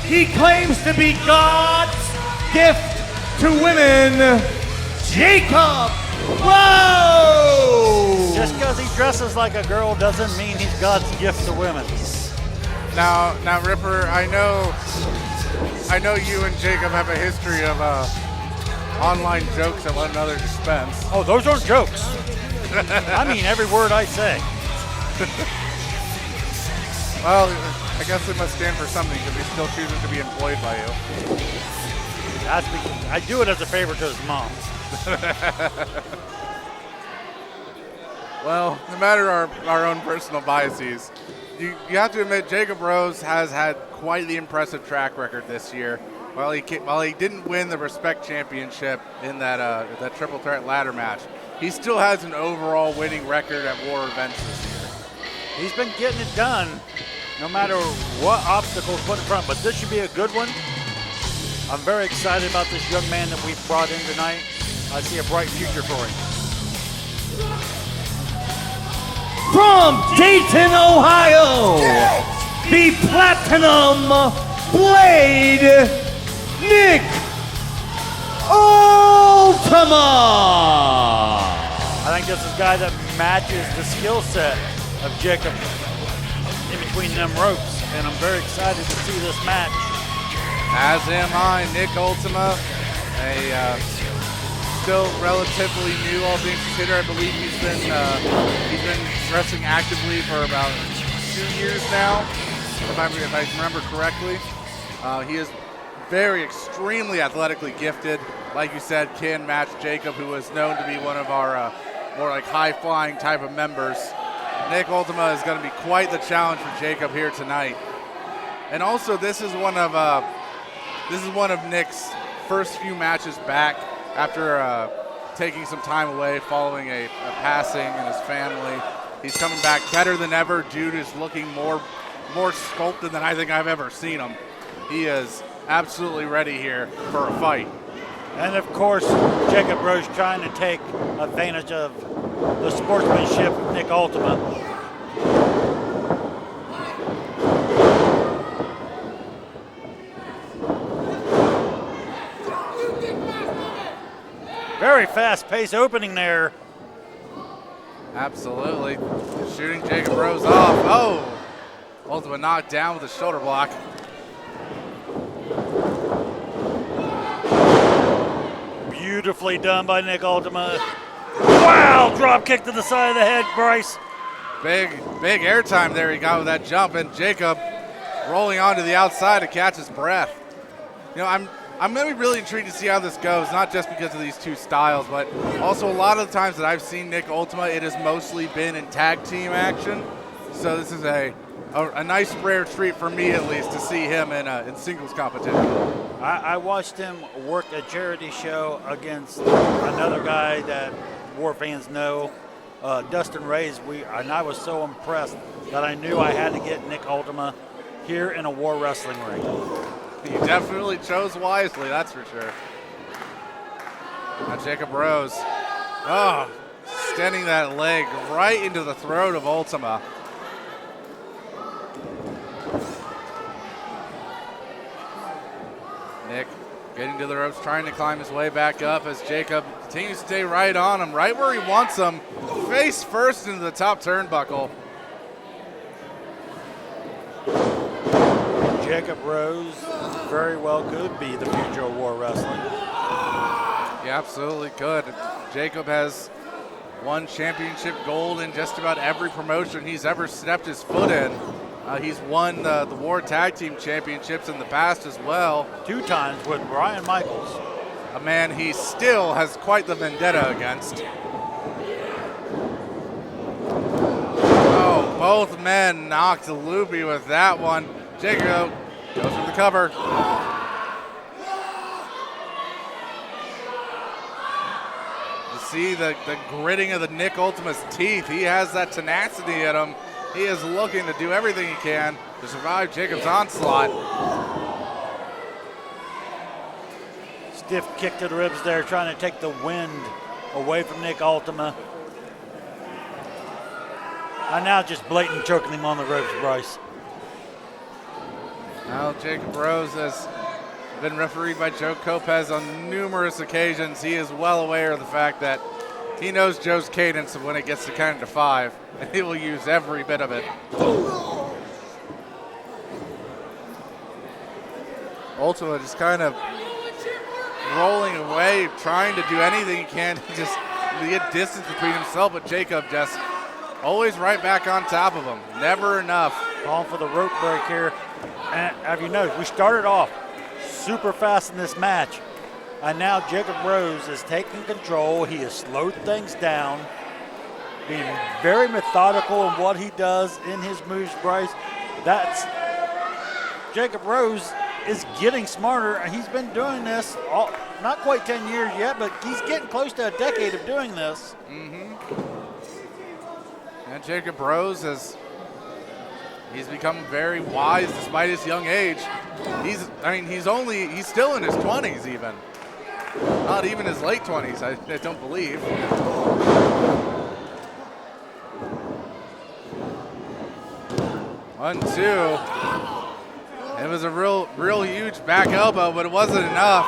He claims to be God's gift to women, Jacob Rose. Just because he dresses like a girl doesn't mean he's God's gift to women. Now, Ripper, I know you and Jacob have a history of online jokes at one another's expense. Oh, those aren't jokes. I mean every word I say. Well, I guess they must stand for something because he still chooses to be employed by you. I do it as a favor to his mom. Well, no matter our own personal biases, you have to admit Jacob Rose has had quite the impressive track record this year. While he didn't win the Respect Championship in that triple threat ladder match, he still has an overall winning record at War events this year. He's been getting it done no matter what obstacles put in front, but this should be a good one. I'm very excited about this young man that we've brought in tonight. I see a bright future for him. from Dayton, Ohio, the Platinum Blade, Nick Ultima. I think this is a guy that matches the skill set of Jacob in between them ropes, and I'm very excited to see this match. As am I. Nick Ultima, still relatively new, all things considered. I believe he's been wrestling actively for about 2 years now, if I remember correctly. He is extremely athletically gifted. Like you said, can match Jacob, who is known to be one of our more like high-flying type of members. Nick Ultima is going to be quite the challenge for Jacob here tonight. And also, this is one of Nick's first few matches back after taking some time away following a passing in his family. He's coming back better than ever. Dude is looking more sculpted than I think I've ever seen him. He is absolutely ready here for a fight. And of course, Jacob Rose trying to take advantage of the sportsmanship of Nick Ultima. Very fast-paced opening there. Absolutely. Shooting Jacob Rose off. Oh! Ultima knocked down with a shoulder block. Beautifully done by Nick Ultima. Wow! Drop kick to the side of the head, Bryce. Big airtime there he got with that jump, and Jacob rolling onto the outside to catch his breath. You know, I'm going to be really intrigued to see how this goes, not just because of these two styles, but also a lot of the times that I've seen Nick Ultima, it has mostly been in tag team action. So this is a nice rare treat for me, at least, to see him in singles competition. I watched him work a charity show against another guy that war fans know, Dustin Reyes, and I was so impressed that I knew I had to get Nick Ultima here in a war wrestling ring. He definitely chose wisely, that's for sure. Now Jacob Rose, extending that leg right into the throat of Ultima. Nick getting to the ropes, trying to climb his way back up as Jacob continues to stay right on him, right where he wants him, face first into the top turnbuckle. Jacob Rose very well could be the future of war wrestling. He absolutely could. Jacob has won championship gold in just about every promotion he's ever stepped his foot in. He's won the War Tag Team Championships in the past as well. 2 times with Brian Michaels. A man he still has quite the vendetta against. Oh, both men knocked loopy with that one. Jacob goes for the cover. You see the gritting of the Nick Ultima's teeth. He has that tenacity in him. He is looking to do everything he can to survive Jacob's onslaught. Stiff kick to the ribs there, trying to take the wind away from Nick Ultima. And now just blatant choking him on the ropes, Bryce. Now Jacob Rose has been refereed by Joe Lopez on numerous occasions. He is well aware of the fact that he knows Joe's cadence of when it gets to count to 5, and he will use every bit of it. Ultima just kind of rolling away, trying to do anything he can to just get distance between himself, but Jacob just always right back on top of him. Never enough. Calling for the rope break here. And have you noticed, we started off super fast in this match. And now Jacob Rose is taking control. He has slowed things down, being very methodical in what he does in his moves, Bryce. That's Jacob Rose is getting smarter, and he's been doing this not quite 10 years yet, but he's getting close to a decade of doing this. And Jacob Rose he's become very wise despite his young age. He's still in his 20s even. Not even his late 20s, I don't believe. 1-2. It was a real huge back elbow, but it wasn't enough.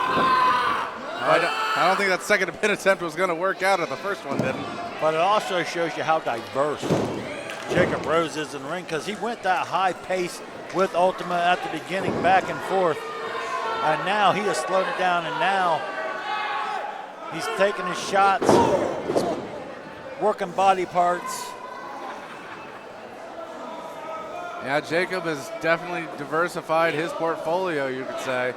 I don't think that second pin attempt was going to work out if the first one didn't. But it also shows you how diverse Jacob Rose is in the ring, because he went that high pace with Ultima at the beginning, back and forth. And now he has slowed it down, and now he's taking his shots, he's working body parts. Yeah, Jacob has definitely diversified his portfolio, you could say.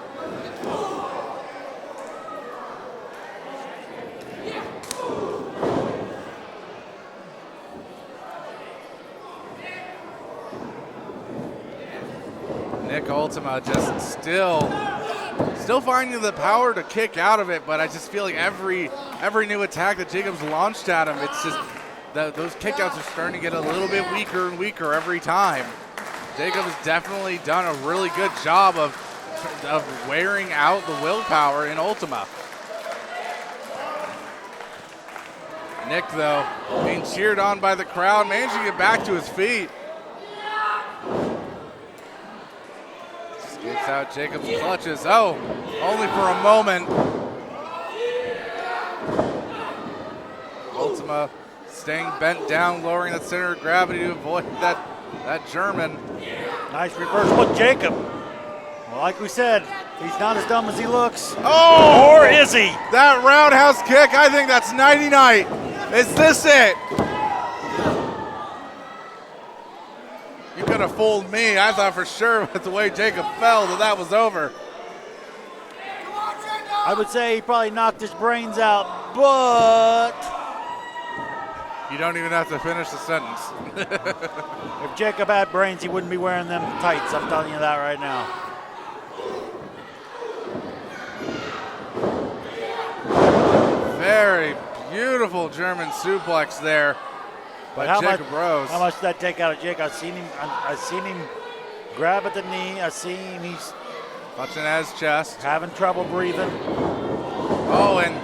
Nick Ultima just still finding the power to kick out of it, but I just feel like every new attack that Jacob's launched at him, it's just those kickouts are starting to get a little bit weaker and weaker every time. Jacob has definitely done a really good job of wearing out the willpower in Ultima. Nick, though, being cheered on by the crowd, managing to get back to his feet. Gets out Jacob's clutches. Oh, only for a moment. Ultima staying bent down, lowering that center of gravity to avoid that German. Nice reverse with Jacob. Well, like we said, he's not as dumb as he looks. Oh! Or is he? That roundhouse kick, I think that's nighty-night. Is this it? You could have fooled me. I thought for sure with the way Jacob fell that was over. I would say he probably knocked his brains out, but you don't even have to finish the sentence. if Jacob had brains, he wouldn't be wearing them tights. I'm telling you that right now. Very beautiful German suplex there by Jacob Rose. How much did that take out of Jake? I've seen him grab at the knee. I see him. He's clutching at his chest, having trouble breathing. Oh, and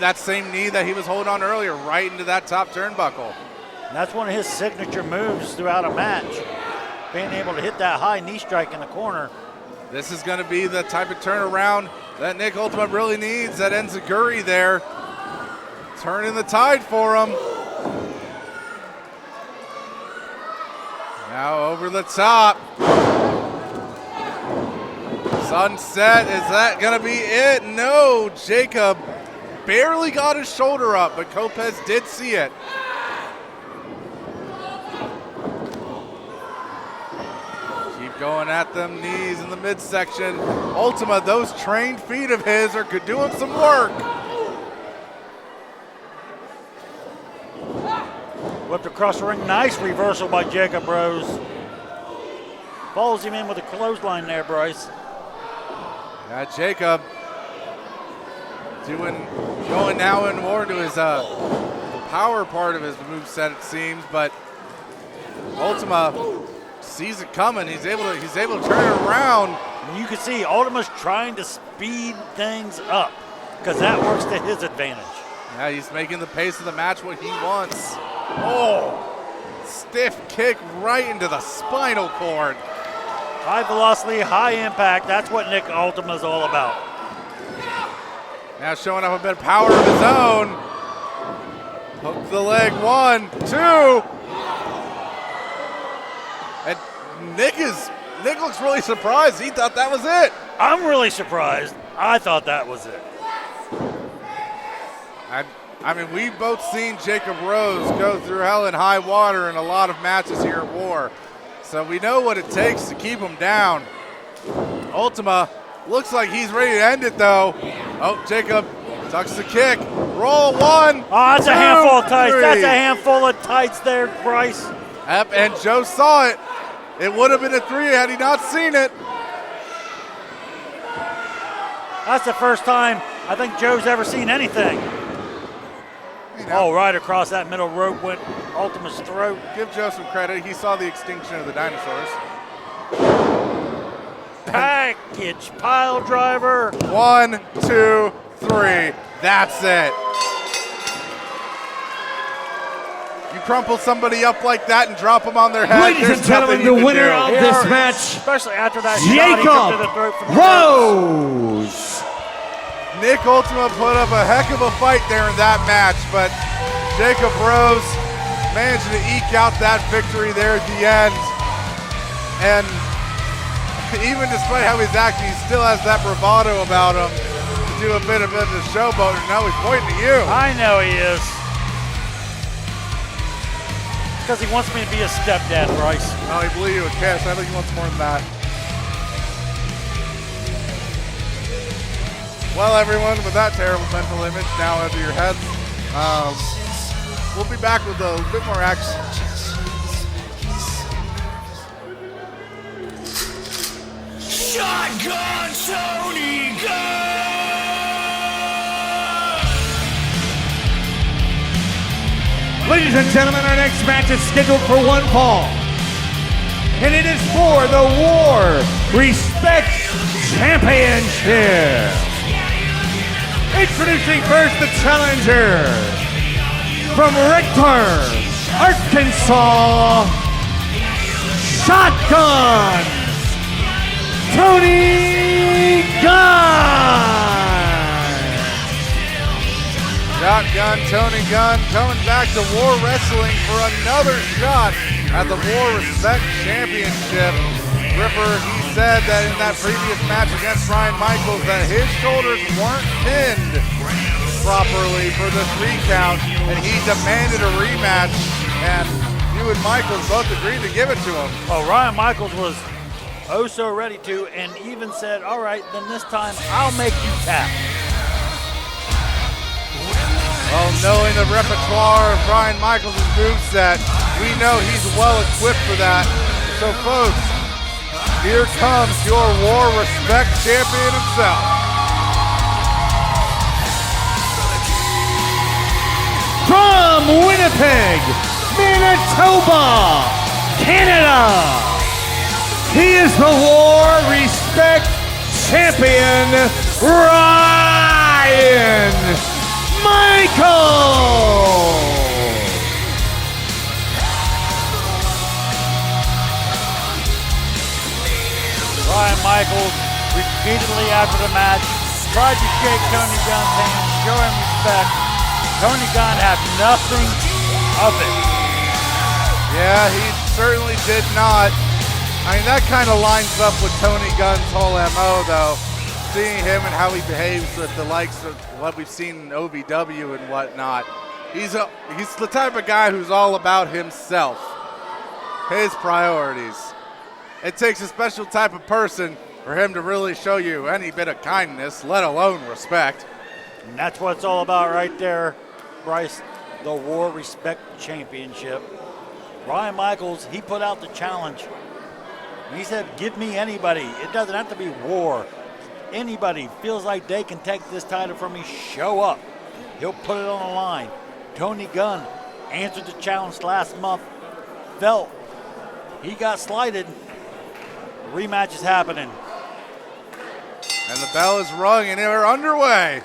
that same knee that he was holding on earlier, right into that top turnbuckle. And that's one of his signature moves throughout a match, being able to hit that high knee strike in the corner. This is going to be the type of turnaround that Nick Ultima really needs. That Enziguri there, turning the tide for him. Now over the top. Sunset, is that going to be it? No, Jacob barely got his shoulder up, but Kopez did see it. Keep going at them knees in the midsection. Ultima, those trained feet of his are doing some work. Whipped across the ring, nice reversal by Jacob Rose. Follows him in with a clothesline there, Bryce. Yeah, Jacob going now and more into his power part of his moveset, it seems, but Ultima sees it coming. He's able to turn it around. And you can see Ultima's trying to speed things up because that works to his advantage. Yeah, he's making the pace of the match what he wants. Oh, stiff kick right into the spinal cord. High velocity, high impact. That's what Nick Ultima's all about. Now showing off a bit of power of his own. Hook the leg, 1, 2. And Nick looks really surprised. He thought that was it. I'm really surprised. I thought that was it. I mean, we've both seen Jacob Rose go through hell and high water in a lot of matches here at War. So we know what it takes to keep him down. Ultima looks like he's ready to end it, though. Oh, Jacob tucks the kick. Roll 1. Oh, that's 2, a handful of tights. 3. That's a handful of tights there, Bryce. Yep, and Joe saw it. It would have been a 3 had he not seen it. That's the first time I think Joe's ever seen anything. Oh, right across that middle rope went Ultima's throat. Give Joe some credit. He saw the extinction of the dinosaurs. Package pile driver. 1, 2, 3. That's it. You crumple somebody up like that and drop them on their head. Ladies and gentlemen, the winner of this match, especially after that shot he took to the throat from the Rose. Nick Ultima put up a heck of a fight there in that match, but Jacob Rose managed to eke out that victory there at the end. And even despite how he's acting, he still has that bravado about him to do a bit of the showboat. And now he's pointing to you. I know he is. Because he wants me to be a stepdad, Bryce. No, he blew you a kiss. I think he wants more than that. Well, everyone, with that terrible mental image now over your heads, we'll be back with a bit more action. Shotgun Tony Gunn! Ladies and gentlemen, our next match is scheduled for one fall. And it is for the War Respect Championship. Introducing first the challenger from Rector, Arkansas, Shotgun Tony Gunn. Shotgun Tony Gunn coming back to War Wrestling for another shot at the War Respect Championship. Ripper, he said that in that previous match against Ryan Michaels that his shoulders weren't pinned properly for the 3 count, and he demanded a rematch, and you and Michaels both agreed to give it to him. Oh, Ryan Michaels was oh so ready to, and even said, all right, then this time I'll make you tap. Well, knowing the repertoire of Ryan Michaels' moveset, we know he's well equipped for that. So folks, here comes your War Respect champion himself. From Winnipeg, Manitoba, Canada, he is the War Respect champion, Ryan Michaels. Ryan Michaels repeatedly after the match tried to shake Tony Gunn's hand, show him respect. Tony Gunn had nothing of it. Yeah, he certainly did not. I mean, that kind of lines up with Tony Gunn's whole MO, though. Seeing him and how he behaves with the likes of what we've seen in OVW and whatnot. He's the type of guy who's all about himself, his priorities. It takes a special type of person for him to really show you any bit of kindness, let alone respect. And that's what it's all about right there, Bryce, the War Respect Championship. Ryan Michaels, he put out the challenge. He said, give me anybody. It doesn't have to be War. Anybody feels like they can take this title from me, show up. He'll put it on the line. Tony Gunn answered the challenge last month, felt he got slighted. The rematch is happening. And the bell is rung and they're underway.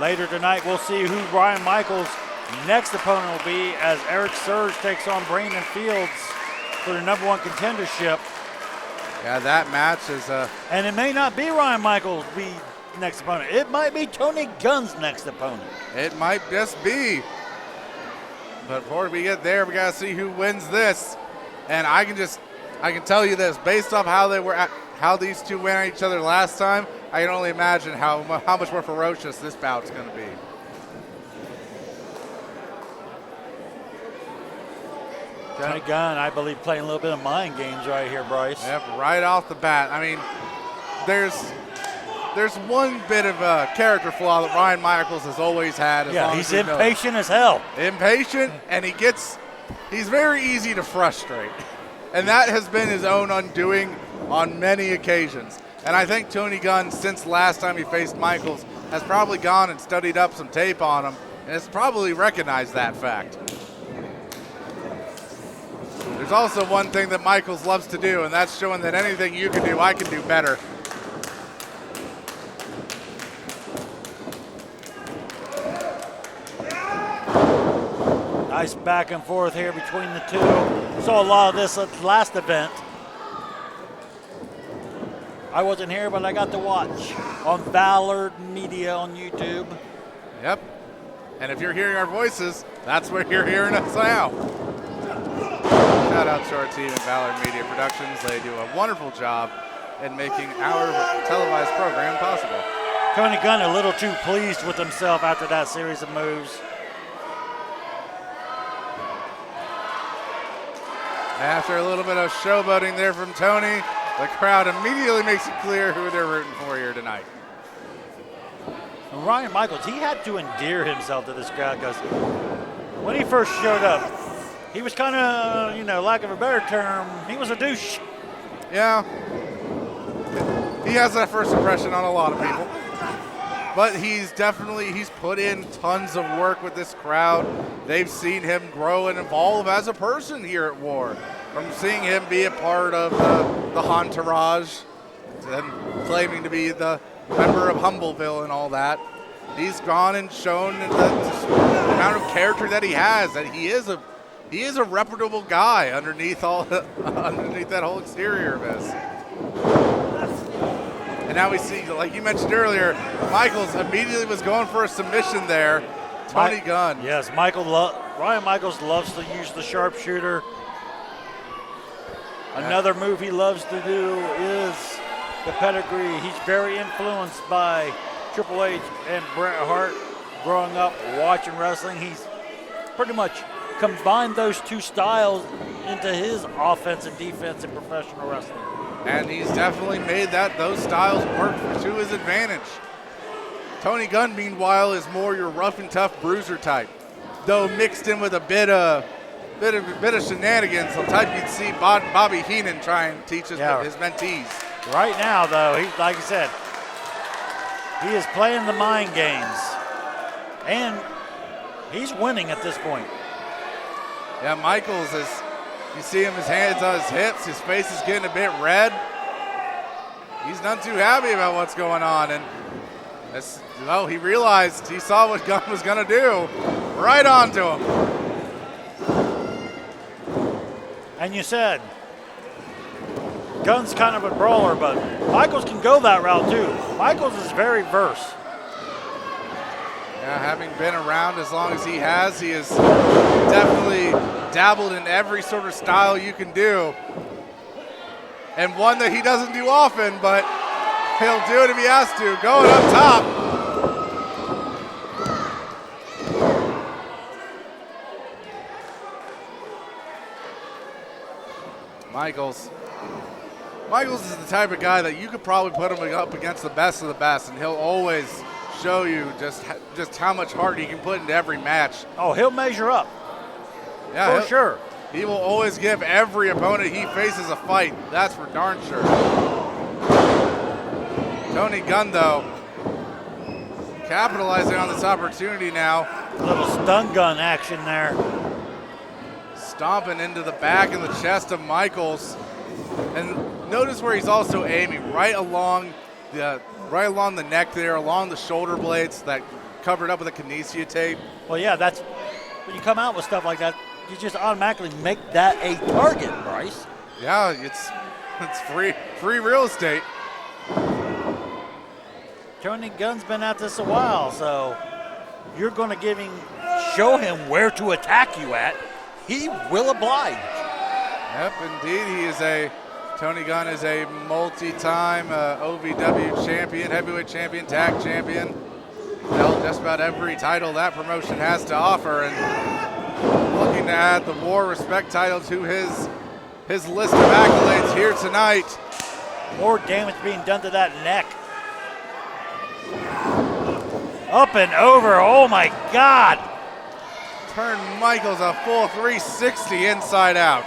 Later tonight, we'll see who Ryan Michaels' next opponent will be as Eric Surge takes on Brandon Fields for the #1 contendership. Yeah, that match is and it may not be Ryan Michaels' next opponent. It might be Tony Gunn's next opponent. It might just be. But before we get there, we got to see who wins this. And I can tell you this, based off how these two went at each other last time, I can only imagine how much more ferocious this bout's going to be. Tony Gunn, I believe, playing a little bit of mind games right here, Bryce. Yep, right off the bat. I mean, there's one bit of a character flaw that Ryan Michaels has always had. Yeah, he's impatient as hell. Impatient, and he's very easy to frustrate. And that has been his own undoing on many occasions. And I think Tony Gunn, since last time he faced Michaels, has probably gone and studied up some tape on him and has probably recognized that fact. There's also one thing that Michaels loves to do, and that's showing that anything you can do, I can do better. Nice back and forth here between the two. Saw a lot of this at the last event. I wasn't here, but I got to watch on Valor Media on YouTube. Yep. And if you're hearing our voices, that's where you're hearing us now. Shout out to our team at Valor Media Productions. They do a wonderful job in making our televised program possible. Tony Gunn a little too pleased with himself after that series of moves. After a little bit of showboating there from Tony, the crowd immediately makes it clear who they're rooting for here tonight. And Ryan Michaels, he had to endear himself to this crowd because when he first showed up, he was kind of, lack of a better term, he was a douche. Yeah. He has that first impression on a lot of people. But he's put in tons of work with this crowd. They've seen him grow and evolve as a person here at War. From seeing him be a part of the entourage, and claiming to be the member of Humbleville and all that. He's gone and shown the amount of character that he has, that he is a reputable guy underneath that whole exterior of his. And now we see, like you mentioned earlier, Michaels immediately was going for a submission there. Tony Gunn. Yes, Ryan Michaels loves to use the sharpshooter. Another move he loves to do is the pedigree. He's very influenced by Triple H and Bret Hart growing up watching wrestling. He's pretty much combined those two styles into his offense and defense in professional wrestling. And he's definitely made those styles work to his advantage. Tony Gunn, meanwhile, is more your rough and tough bruiser type, though mixed in with a bit of shenanigans, the type you'd see Bobby Heenan try and teach his mentees. Right now, though, like I said, he is playing the mind games, and he's winning at this point. Yeah, Michaels is. You see him, his hands on his hips, his face is getting a bit red. He's not too happy about what's going on, and he realized, he saw what Gunn was going to do. Right onto him. And you said, Gunn's kind of a brawler, but Michaels can go that route too. Michaels is very versed. Yeah, having been around as long as he has definitely dabbled in every sort of style you can do. And one that he doesn't do often, but he'll do it if he has to. Going up top. Michaels is the type of guy that you could probably put him up against the best of the best, and he'll always show you just how much heart he can put into every match. Oh, he'll measure up. Yeah, for sure. He will always give every opponent he faces a fight. That's for darn sure. Tony Gunn, though, capitalizing on this opportunity now. A little stun gun action there. Stomping into the back and the chest of Michaels. And notice where he's also aiming, right along the neck there, along the shoulder blades that covered up with a kinesia tape. Well, yeah, that's when you come out with stuff like that, you just automatically make that a target, Bryce. Yeah, it's free real estate. Tony Gunn's been at this a while, so you're going to show him where to attack you at. He will oblige. Yep, indeed, Tony Gunn is a multi-time OVW champion, heavyweight champion, tag champion. Held just about every title that promotion has to offer, and looking to add the War Respect title to his list of accolades here tonight. More damage being done to that neck. Up and over, oh my God. Turned Michaels a full 360 inside out.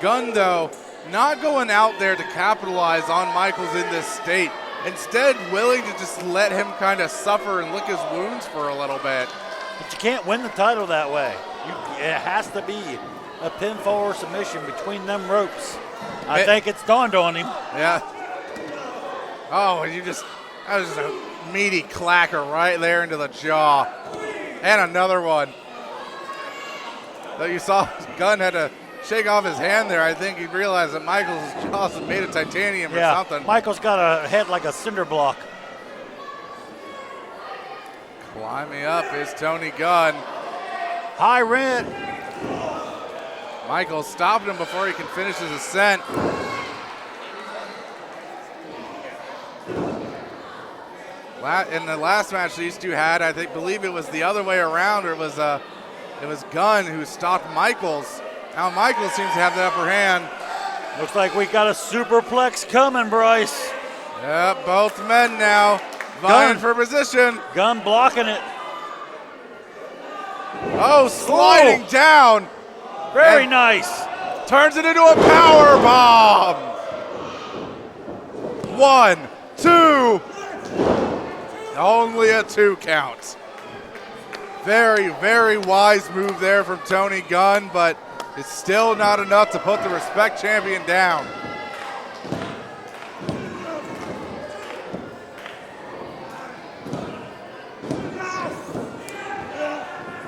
Gunn, though, not going out there to capitalize on Michaels in this state. Instead, willing to just let him kind of suffer and lick his wounds for a little bit. But you can't win the title that way. It has to be a pinfall or submission between them ropes. I think it's dawned on him. Yeah. Oh, that was just a meaty clacker right there into the jaw. And another one. Though you saw Gunn had to shake off his hand there. I think he realized that Michaels' jaws had made of titanium or something. Michaels got a head like a cinder block. Climbing up is Tony Gunn. High rent. Michaels stopped him before he can finish his ascent. In the last match these two had, I believe it was the other way around, or it was Gunn who stopped Michaels. Now Michaels seems to have the upper hand. Looks like we got a superplex coming, Bryce. Yeah, both men now vying for position. Gunn blocking it. Oh, sliding down. Very nice. Turns it into a power bomb. 1, 2. Only a 2 count. Very, very wise move there from Tony Gunn, but it's still not enough to put the Respect champion down.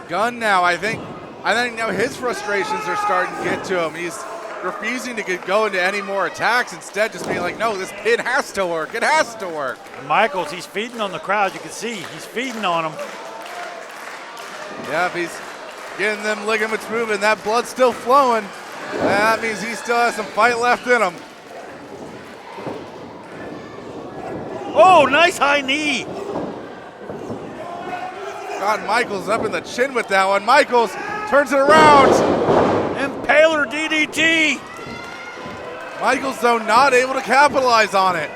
Gunn now, I think now his frustrations are starting to get to him. He's refusing to go into any more attacks, instead just being like, no, this pin has to work. It has to work. Michaels, he's feeding on the crowd. You can see he's feeding on them. Yeah, if he's getting them ligaments moving, that blood's still flowing. That means he still has some fight left in him. Oh, nice high knee. Got Michaels up in the chin with that one. Michaels turns it around. Impaler DDT. Michaels, though, not able to capitalize on it.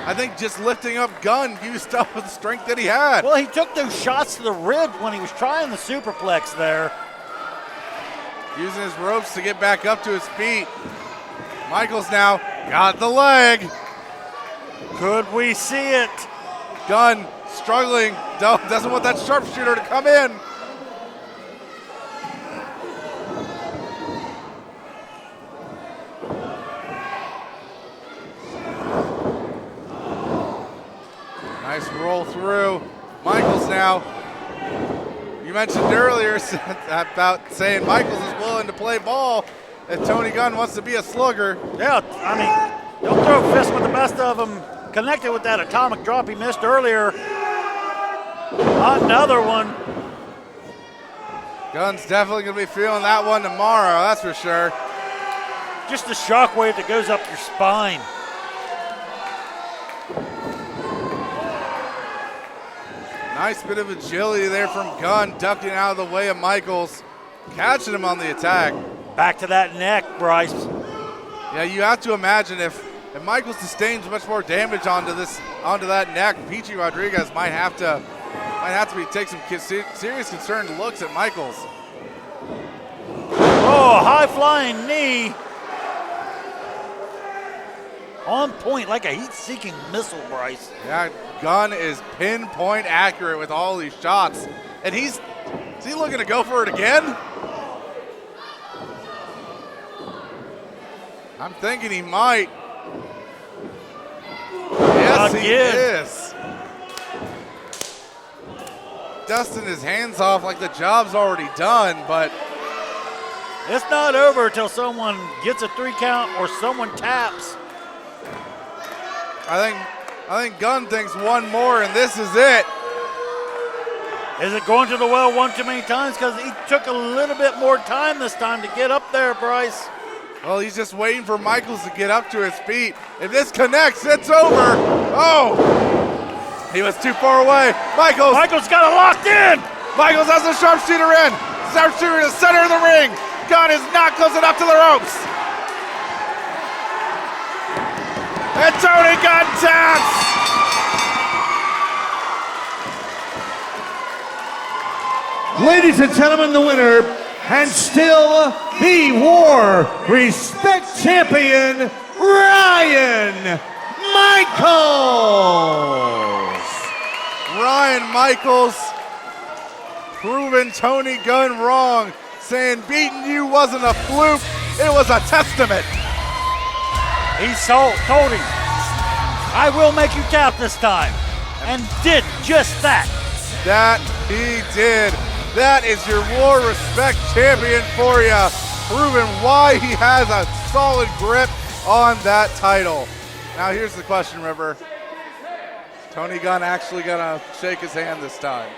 I think just lifting up Gunn used up the strength that he had. Well, he took those shots to the ribs when he was trying the superplex there. Using his ropes to get back up to his feet. Michaels now got the leg. Could we see it? Gunn struggling, doesn't want that sharpshooter to come in. Nice roll through. Michaels now. You mentioned earlier about saying Michaels is willing to play ball if Tony Gunn wants to be a slugger. Yeah, I mean, he'll throw fists with the best of them. Connected with that atomic drop he missed earlier. Another one. Gunn's definitely going to be feeling that one tomorrow, that's for sure. Just the shockwave that goes up your spine. Nice bit of agility there from Gunn, ducking out of the way of Michaels, catching him on the attack. Back to that neck, Bryce. Yeah, you have to imagine if Michaels sustains much more damage onto that neck, Peachy Rodriguez might have to take some serious concerned looks at Michaels. Oh, high flying knee. On point like a heat-seeking missile, Bryce. Yeah, Gunn is pinpoint accurate with all these shots. And is he looking to go for it again? I'm thinking he might. Yes, he is. Dusting his hands off like the job's already done, but it's not over until someone gets a 3 count or someone taps. I think Gunn thinks one more and this is it. Is it going to the well one too many times? Because he took a little bit more time this time to get up there, Bryce. Well, he's just waiting for Michaels to get up to his feet. If this connects, it's over. Oh, he was too far away. Michaels got it locked in. Michaels has the sharpshooter in. Sharpshooter in the center of the ring. Gunn is not close enough to the ropes. And Tony Gunn taps. Ladies and gentlemen, the winner, and still the War Respect Champion, Ryan Michaels. Ryan Michaels proving Tony Gunn wrong, saying beating you wasn't a fluke, it was a testament. He told him, I will make you tap this time, and did just that. That he did. That is your War Respect champion for you, proving why he has a solid grip on that title. Now here's the question, River. Tony Gunn actually gonna shake his hand this time?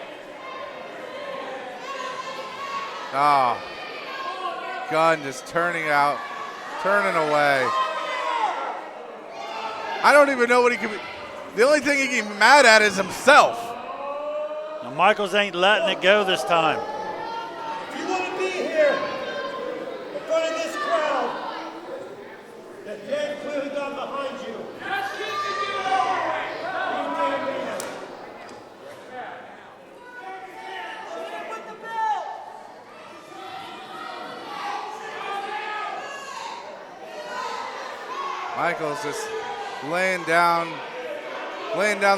Gunn just turning away. I don't even know what he can be. The only thing he can be mad at is himself. Now Michaels ain't letting it go this time. If you want to be here in front of this crowd, that dead clearly got behind you. Michaels just laying down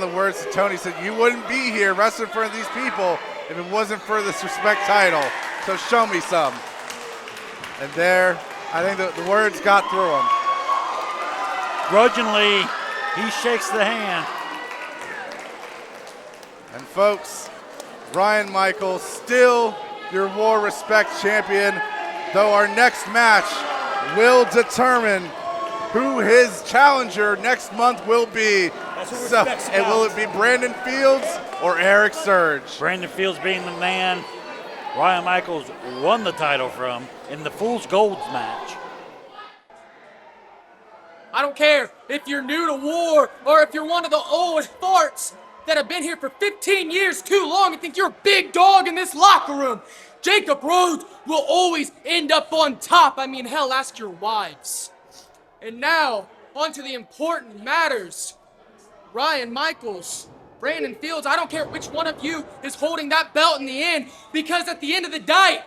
the words that Tony said. You wouldn't be here wrestling in front of these people if it wasn't for this respect title. So show me some. And there, I think the words got through him. Grudgingly, he shakes the hand. And folks, Ryan Michaels still your War Respect champion, though our next match will determine who his challenger next month will be. So, and will it be Brandon Fields or Eric Surge? Brandon Fields being the man Ryan Michaels won the title from in the Fool's Golds match. I don't care if you're new to war or if you're one of the old farts that have been here for 15 years too long and think you're a big dog in this locker room. Jacob Rhodes will always end up on top. I mean, hell, ask your wives. And now, on to the important matters. Ryan Michaels, Brandon Fields, I don't care which one of you is holding that belt in the end, because at the end of the day,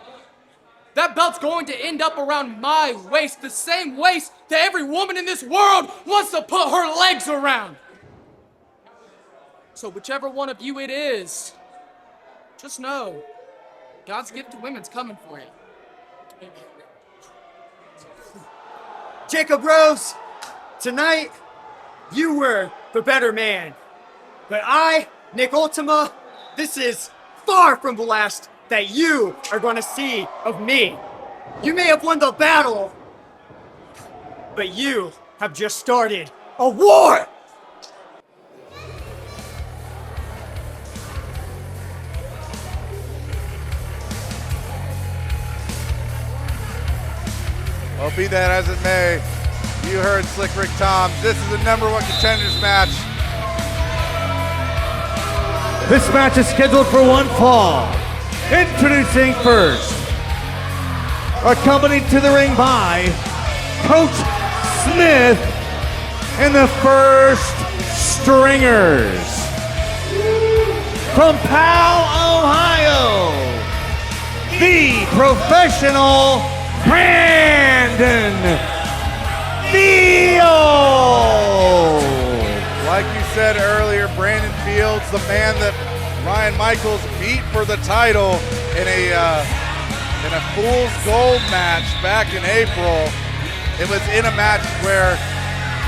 that belt's going to end up around my waist, the same waist that every woman in this world wants to put her legs around. So whichever one of you it is, just know, God's gift to women's coming for you. Jacob Rose, tonight you were the better man. But I, Nick Ultima, this is far from the last that you are going to see of me. You may have won the battle, but you have just started a war! Well, be that as it may, you heard Slick Rick Tom. This is the #1 contenders match. This match is scheduled for one fall. Introducing first, accompanied to the ring by Coach Smith and the First Stringers. From Powell, Ohio, the professional Brandon Fields. Like you said earlier, Brandon Fields, the man that Ryan Michaels beat for the title in a Fool's Gold match back in April. It was in a match where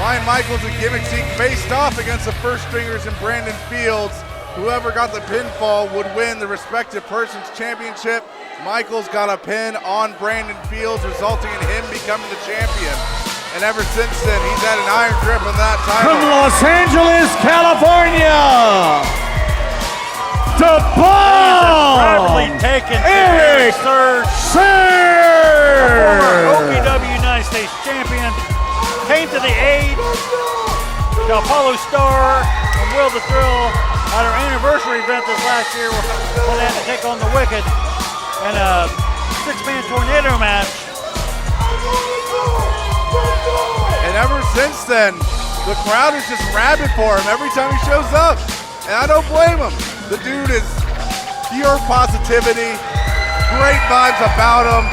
Ryan Michaels and Gimmicks faced off against the First Stringers and Brandon Fields. Whoever got the pinfall would win the respective person's championship. Michaels got a pin on Brandon Fields, resulting in him becoming the champion. And ever since then, he's had an iron grip on that title. From Los Angeles, California, the ball, Properly taken to Eric Surge, Surge. former OPW United States champion, came to the aid to Apollo, Starr, and Will the Thrill at our anniversary event this last year when they had to take on the Wikked in a 6-man tornado match. And ever since then, the crowd is just rabid for him every time he shows up. And I don't blame him. The dude is pure positivity, great vibes about him.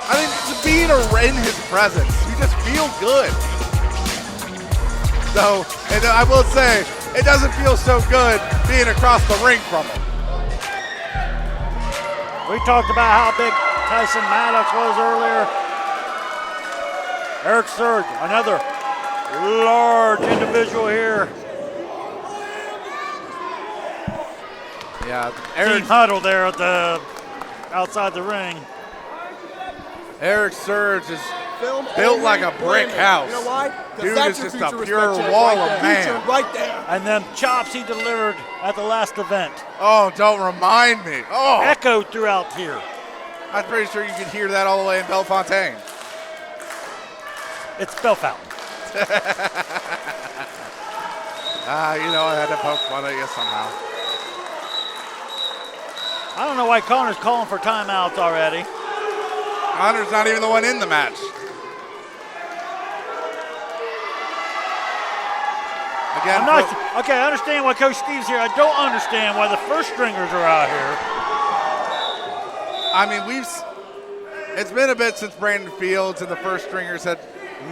I think just being in his presence, you just feel good. So, and I will say, it doesn't feel so good being across the ring from him. We talked about how big Tyson Maddux was earlier. Eric Surge, another large individual here. Yeah, team huddle there at the outside the ring. Eric Surge is built like a brick house. You know why? Dude is just a pure wall of man. Right there. And them chops he delivered at the last event. Oh, don't remind me. Oh, Echoed throughout here. I'm pretty sure you could hear that all the way in Bellefontaine. It's Bellefontaine. You know, I had to poke fun at you somehow. I don't know why Connor's calling for timeouts already. Connor's not even the one in the match. Again, I understand why Coach Steve's here. I don't understand why the first stringers are out here. I mean, it's been a bit since Brandon Fields and the first stringers had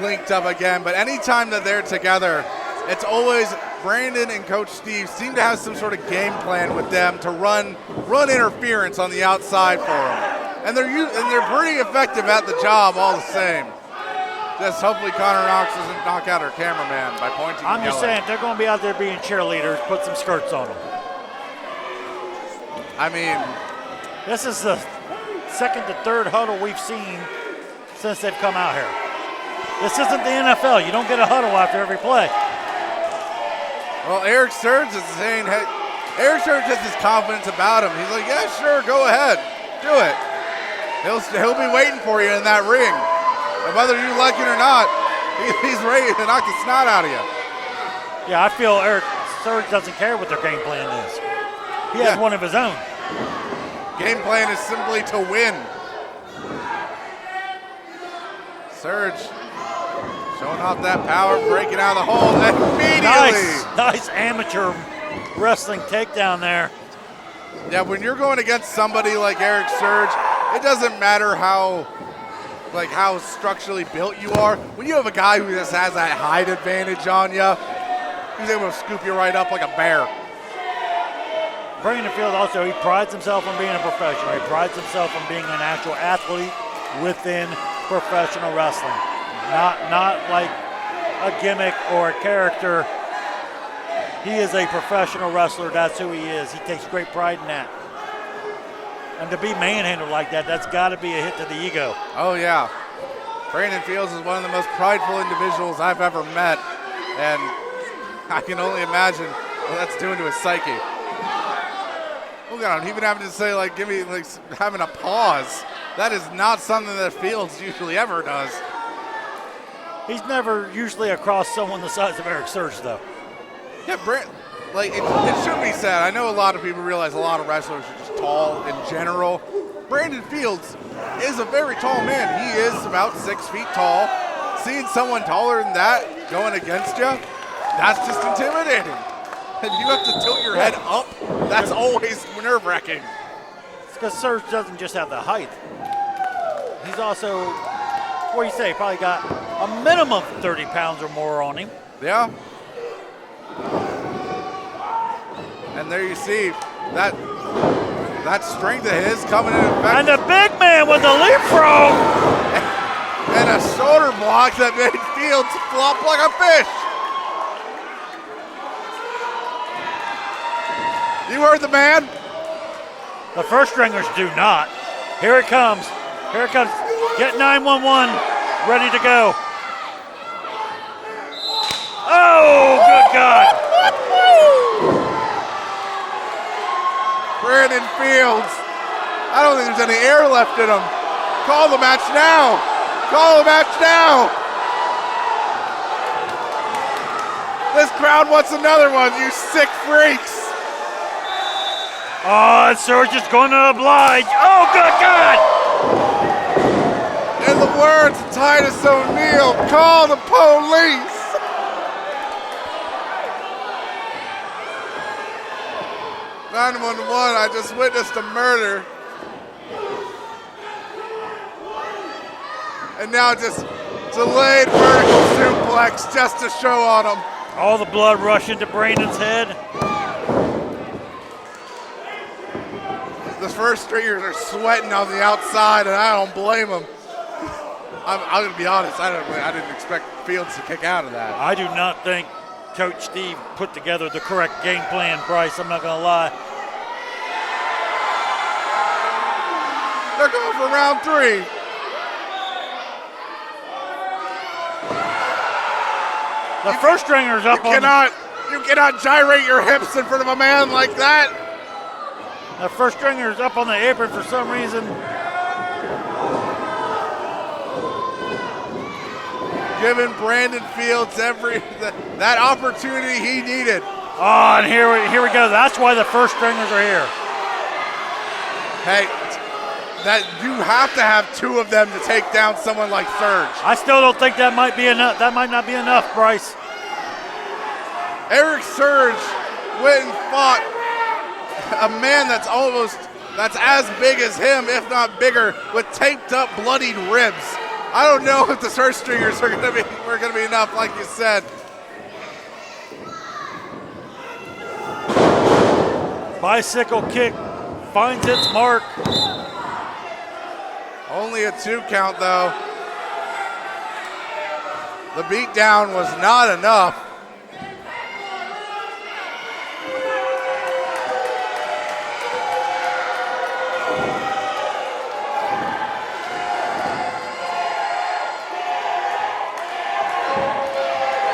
linked up again, but anytime that they're together, it's always Brandon and Coach Steve seem to have some sort of game plan with them to run interference on the outside for them, and they're pretty effective at the job all the same. Just hopefully Connor Knox doesn't knock out our cameraman by pointing. I'm just saying, they're going to be out there being cheerleaders. Put some skirts on them. I mean, this is the second to third huddle we've seen since they've come out here. This isn't the NFL. You don't get a huddle after every play. Well, Eric Surge is saying, hey, Eric Surge has this confidence about him. He's like, yeah, sure, go ahead, do it. He'll be waiting for you in that ring. And whether you like it or not, he's ready to knock the snot out of you. Yeah, I feel Eric Surge doesn't care what their game plan is. He has one of his own. Game plan is simply to win. Surge showing off that power, breaking out of the hole immediately. Nice amateur wrestling takedown there. Yeah, when you're going against somebody like Eric Surge, it doesn't matter how structurally built you are. When you have a guy who just has that height advantage on you, he's able to scoop you right up like a bear. Brandon Field also, he prides himself on being a professional. He prides himself on being an actual athlete within professional wrestling. Not like a gimmick or a character. He is a professional wrestler. That's who he is. He takes great pride in that. And to be manhandled like that, that's got to be a hit to the ego. Oh, yeah. Brandon Fields is one of the most prideful individuals I've ever met. And I can only imagine what that's doing to his psyche. Look at him, even having to say, having a pause. That is not something that Fields usually ever does. He's never usually across someone the size of Eric Surge, though. Yeah, it should be said. I know a lot of people realize a lot of wrestlers are just tall in general. Brandon Fields is a very tall man. He is about 6 feet tall. Seeing someone taller than that going against you, that's just intimidating. And you have to tilt your head up. That's always nerve-wracking. It's because Surge doesn't just have the height. He's also, what do you say, probably got a minimum of 30 pounds or more on him. Yeah. And there you see that strength of his coming in effect. And the big man with the leapfrog. And a shoulder block that made Fields flop like a fish. You heard the man? The first stringers do not. Here it comes. Here it comes. Get 911 ready to go. Oh, good God. Brandon Fields. I don't think there's any air left in him. Call the match now. Call the match now. This crowd wants another one, you sick freaks. Oh, Surge is going to oblige. Oh, good God. In the words of Titus O'Neil, call the police. "911, I just witnessed a murder." And now just delayed vertical suplex just to show on him. All the blood rushing to Brandon's head. The first stringers are sweating on the outside, and I don't blame them. I'm going to be honest, I didn't expect Fields to kick out of that. I do not think Coach Steve put together the correct game plan, Bryce. I'm not going to lie. They're going for round 3. The first stringer's up You cannot gyrate your hips in front of a man like that. The first stringer's up on the apron for some reason. Giving Brandon Fields that opportunity he needed. Oh, and here we go. That's why the first stringers are here. Hey, that you have to have 2 of them to take down someone like Surge. I still don't think that might be enough. That might not be enough, Bryce. Eric Surge went and fought a man that's as big as him, if not bigger, with taped up, bloodied ribs. I don't know if the Surge stringers are gonna be enough, like you said. Bicycle kick finds its mark. Only a 2 count though. The beatdown was not enough.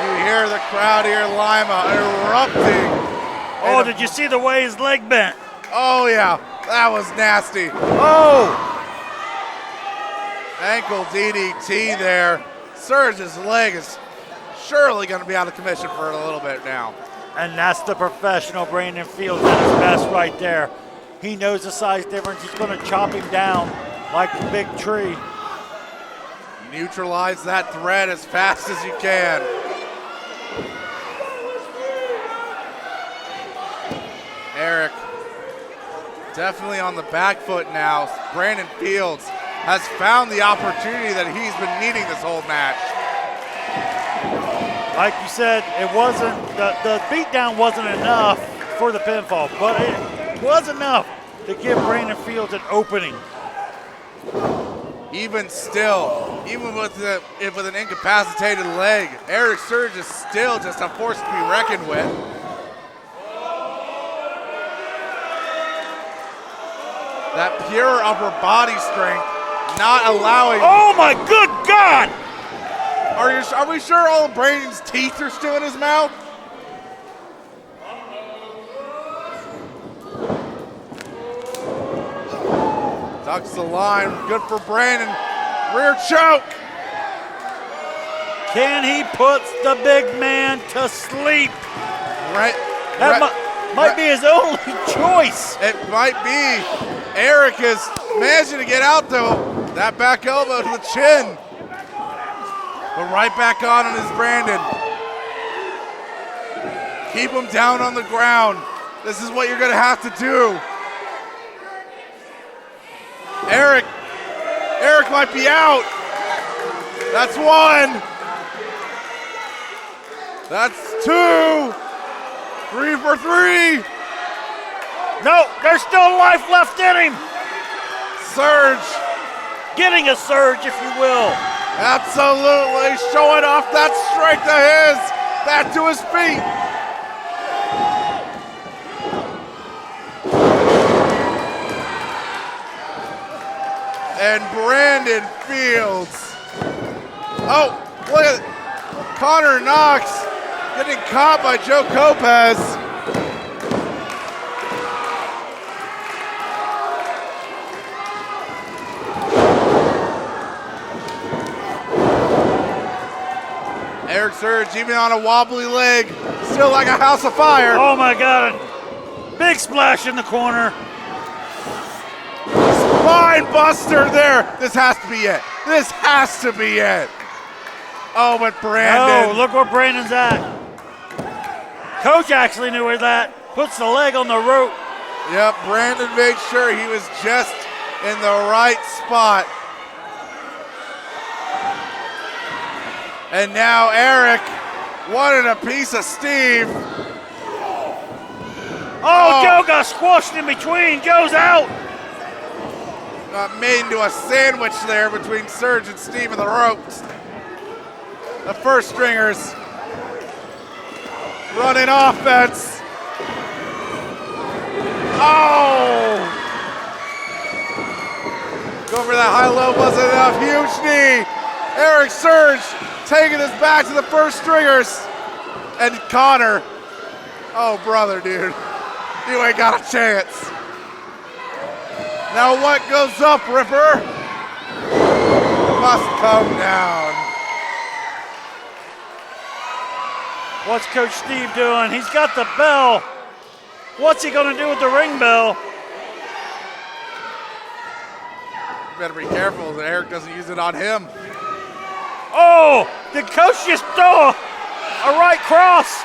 You hear the crowd here, Lima, erupting. Oh, did you see the way his leg bent? Oh yeah, that was nasty. Oh! Ankle DDT there. Surge's leg is surely going to be out of commission for a little bit now. And that's the professional Brandon Fields at his best right there. He knows the size difference. He's going to chop him down like a big tree. Neutralize that threat as fast as you can. Eric definitely on the back foot now. Brandon Fields has found the opportunity that he's been needing this whole match. Like you said, it wasn't the beatdown wasn't enough for the pinfall, but it was enough to give Brandon Fields an opening. Even still, even with an incapacitated leg, Eric Surge is still just a force to be reckoned with. That pure upper body strength not allowing. Oh my good God! Are we sure all of Brandon's teeth are still in his mouth? Ducks the line, good for Brandon. Rear choke. Can he put the big man to sleep? That might be his only choice. It might be. Eric is managing to get out though. That back elbow to the chin. But right back on is Brandon. Keep him down on the ground. This is what you're gonna have to do. Eric might be out. That's 1. That's 2. 3 for 3. No, there's still life left in him. Surge. Getting a surge, if you will. Absolutely showing off that strength of his. Back to his feet. And Brandon Fields. Oh, look at Connor Knox getting caught by Joe Lopez. Eric Surge, even on a wobbly leg, still like a house of fire. Oh my God, big splash in the corner. Spine buster there. This has to be it. This has to be it. Oh, but Brandon. Oh, look where Brandon's at. Coach actually knew where that. Puts the leg on the rope. Yep, Brandon made sure he was just in the right spot. And now Eric wanted a piece of Steve. Oh, Joe got squashed in between. Joe's out. Got made into a sandwich there between Surge and Steve in the ropes. The first stringers running offense. Oh! Go for that high-low, wasn't enough. Huge knee. Eric Surge taking us back to the first stringers. And Connor, oh brother, dude, you ain't got a chance. Now what goes up, Ripper? Must come down. What's Coach Steve doing? He's got the bell. What's he gonna do with the ring bell? You better be careful that Eric doesn't use it on him. Oh, did Coach just throw a right cross?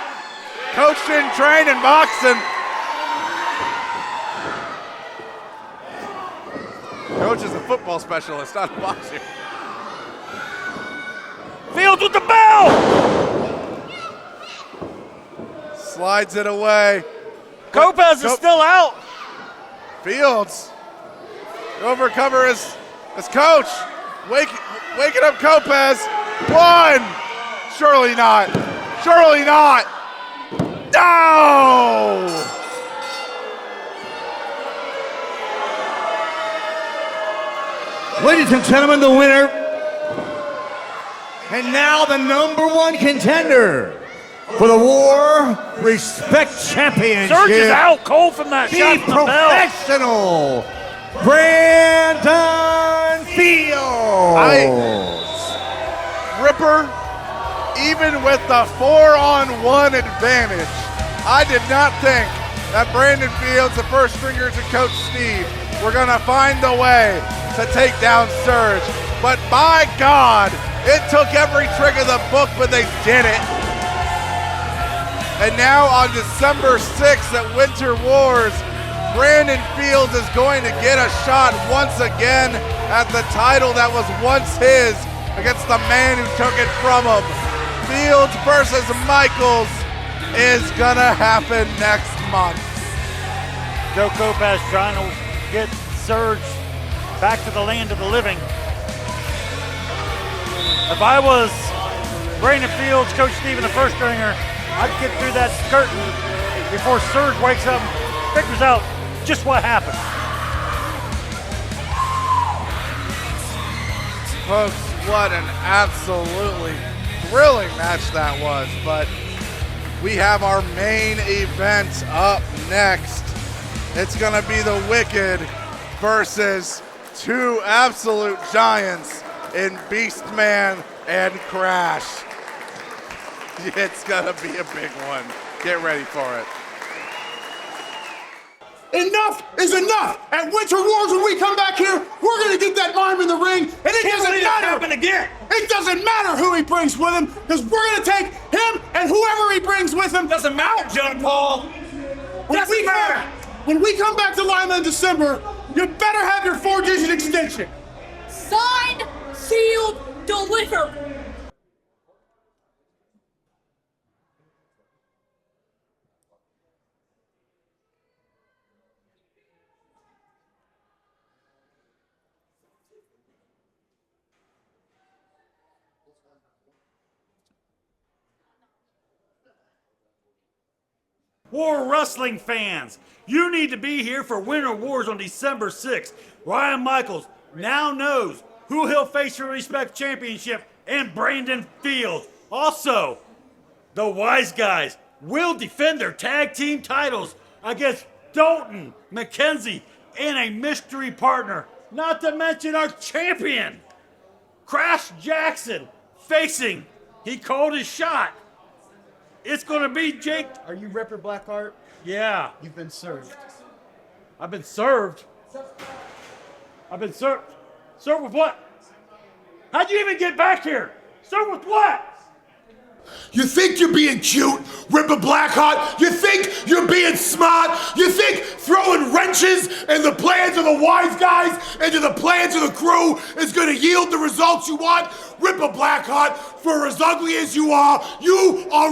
Coach didn't train in boxing. Coach is a football specialist, not a boxer. Fields with the bell! Slides it away. Lopez is still out. Fields. Over cover his coach. Waking up Lopez. One. Surely not. Surely not. No! Ladies and gentlemen, the winner, and now the #1 contender for the War Respect Championship. Surge is out cold from that shot from the bell. Professional Brandon Fields. Ripper, even with the 4-on-1 advantage, I did not think that Brandon Fields, the first stringers, and Coach Steve were gonna find the way to take down Surge. But by God, it took every trick of the book, but they did it. And now on December 6th at Winter Wars, Brandon Fields is going to get a shot once again at the title that was once his against the man who took it from him. Fields versus Michaels is gonna happen next month. Joe Lopez trying to get Surge back to the land of the living. If I was Brandon Fields, Coach Steve, and the first stringer, I'd get through that curtain before Surge wakes up and figures out just what happened. Folks, what an absolutely thrilling match that was, but we have our main event up next. It's gonna be the Wikked versus two absolute giants in Beastman and Crash. It's gonna be a big one. Get ready for it. Enough is enough. At Winter Wars, when we come back here, we're gonna get that arm in the ring, and it doesn't matter. Again. It doesn't matter who he brings with him, because we're gonna take him and whoever he brings with him. Doesn't matter, John Paul. Doesn't matter. When we come back to Lima in December, you better have your 4-digit extension. Signed, sealed, delivered. War Wrestling fans, you need to be here for Winter Wars on December 6th. Ryan Michaels now knows who he'll face for the Respect Championship and Brandon Fields. Also, the Wiseguys will defend their tag team titles against Dalton, McKenzie, and a mystery partner. Not to mention our champion, Crash Jackson, facing, he called his shot. It's gonna be Jake. Are you Ripper Blackheart? Yeah. You've been served. I've been served. I've been served. Served with what? How'd you even get back here? Served with what? You think you're being cute, Ripper Blackheart? You think you're being smart? You think throwing wrenches in the plans of the Wiseguys into the plans of the crew is gonna yield the results you want? Ripper Blackheart, for as ugly as you are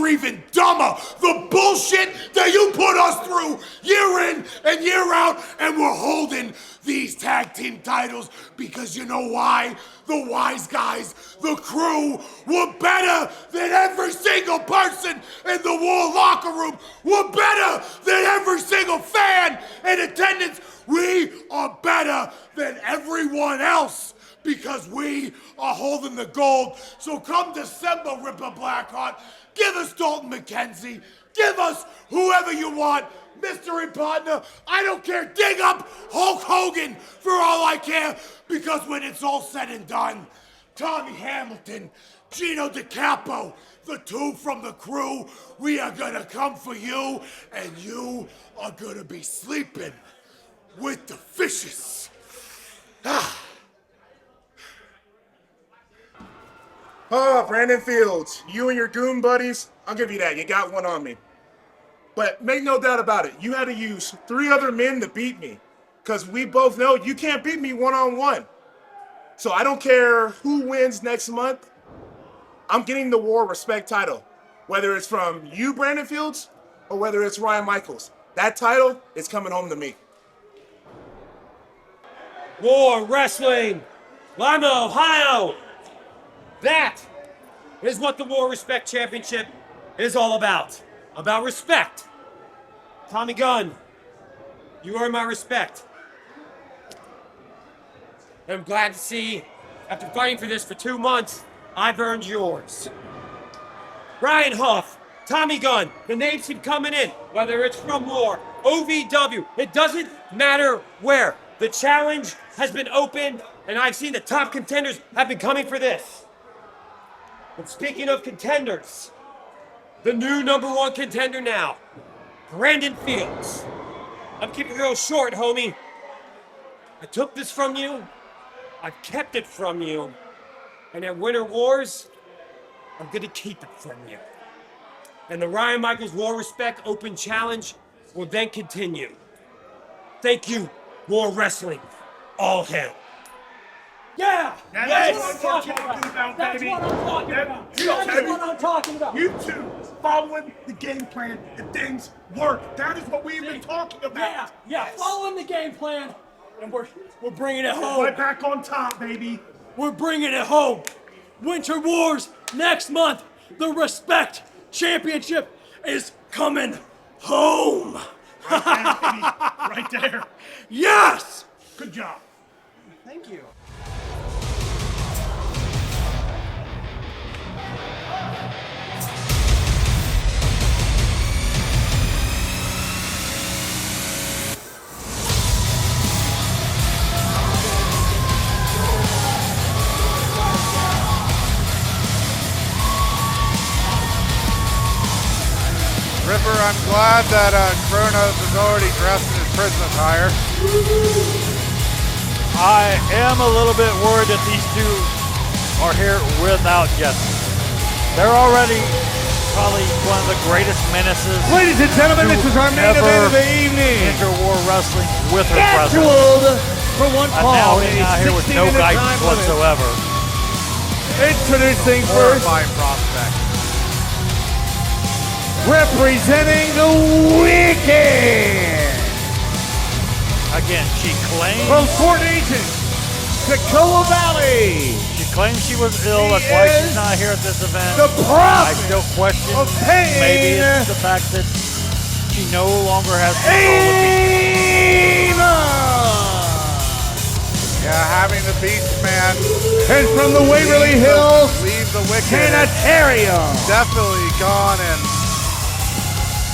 even dumber. The bullshit that you put us through year in and year out, and we're holding these tag team titles because you know why? The Wiseguys, the crew, were better than every single person in the War locker room, were better than every single fan in attendance, We are better than everyone else because we are holding the gold. So come December, Ripper Blackheart, give us Dalton McKenzie, give us whoever you want, mystery partner. I don't care. Dig up Hulk Hogan for all I care, because when it's all said and done, Tommy Hamilton, Gino DiCapo, the two from the crew, we are gonna come for you, and you are gonna be sleeping with the fishes. Brandon Fields, you and your goon buddies, I'll give you that. You got one on me. But make no doubt about it, you had to use 3 other men to beat me. Because we both know you can't beat me one-on-one. So I don't care who wins next month. I'm getting the War Respect title. Whether it's from you, Brandon Fields, or whether it's Ryan Michaels. That title is coming home to me. War Wrestling, Lima, Ohio. That is what the War Respect Championship is all about. About respect. Tommy Gunn, you earn my respect. I'm glad to see, after fighting for this for 2 months, I've earned yours. Brian Huff, Tommy Gunn, the names keep coming in, whether it's from War, OVW, it doesn't matter where. The challenge has been opened, and I've seen the top contenders have been coming for this. And speaking of contenders, the new #1 contender now, Brandon Fields. I'm keeping it real short, homie. I took this from you, I've kept it from you, and at Winter Wars, I'm gonna keep it from you. And the Ryan Michaels War Respect Open Challenge will then continue. Thank you, War Wrestling. All hail. Yeah! That's what I'm talking about, baby. That's what I'm talking about. You two following the game plan and things work. That is what we've been talking about. Yeah, following the game plan, and we're bringing it home. Right back on top, baby. We're bringing it home. Winter Wars next month. The Respect Championship is coming home. Right there, baby. Right there. Yes! Good job. Thank you. Ripper, I'm glad that Kronos is already dressed in his prison attire. I am a little bit worried that these two are here without Jesse. They're already probably one of the greatest menaces. Ladies and gentlemen, this is our main event of the evening. Interwar wrestling with her presence. Scheduled for one And now fall. being out here with no guidance whatsoever. Introducing first, Horrifying prospect. representing the Wikked. Again, she claims From Fort Agent, Tacoma Valley. She claims she was ill. That's why she's not here at this event. The I prophet still question of pain. maybe it's the fact that she no longer has control of me. Yeah, having the Beastman And from the Waverly Hills leave the Wikked Sanitarium, definitely gone and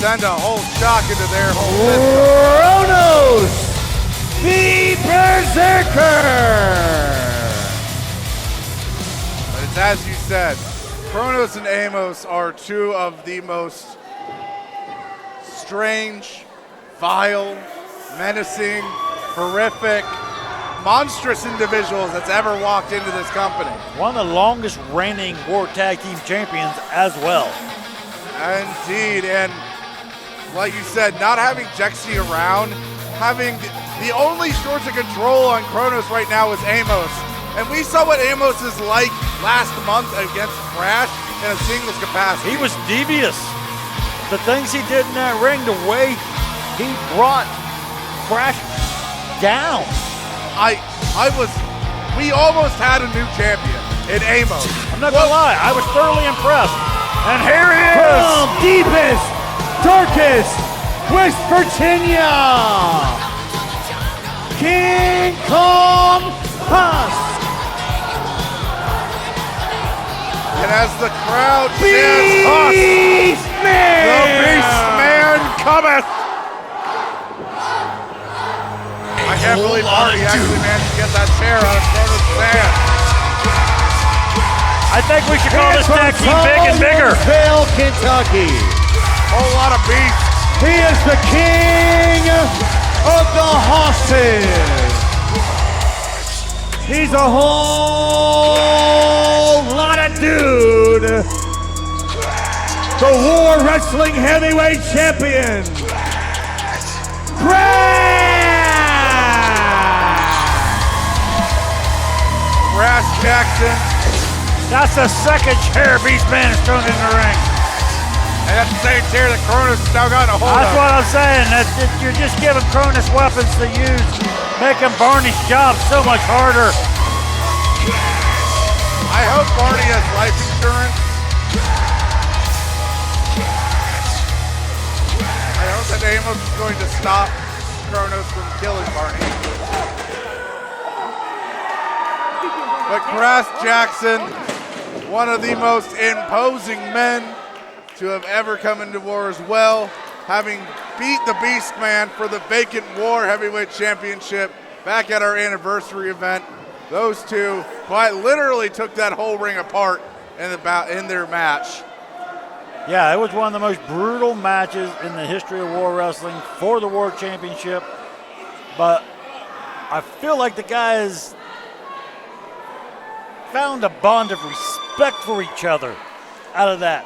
send a whole shock into their whole system. Kronos, the Berserker. But it's as you said, Kronos and Amos are two of the most strange, vile, menacing, horrific, monstrous individuals that's ever walked into this company. One of the longest reigning War Tag Team Champions as well. Indeed, and like you said, not having Jexy around, having the only source of control on Kronos right now is Amos. And we saw what Amos is like last month against Crash in a singles capacity. He was devious. The things he did in that ring, the way he brought Crash down. We almost had a new champion in Amos. I'm not gonna lie, I was thoroughly impressed. And here he is. From deepest, darkest West Virginia, And as the crowd chants, Beastman! the Beastman cometh! I can't believe Marty actually managed to get that chair out of Kronos' stand. I think we should call this tag team Big and Bigger. Louisville, Kentucky. Whole lot of beasts. He is the king of the horses. He's a whole lot of dude. The War Wrestling Heavyweight Champion. Crash Jackson. That's the second chair Beastman has thrown in the ring. And that's the same chair that Kronos has now got a hold That's of. what I'm saying. You're just giving Kronos weapons to use, making Barney's job so much harder. I hope Barney has life insurance. I hope that Amos is going to stop Kronos from killing Barney. But Crash Jackson, one of the most imposing men to have ever come into war as well, having beat the Beastman for the vacant War Heavyweight Championship back at our anniversary event. Those two quite literally took that whole ring apart in their match. Yeah, it was one of the most brutal matches in the history of War Wrestling for the World Championship. But I feel like the guys found a bond of respect for each other out of that.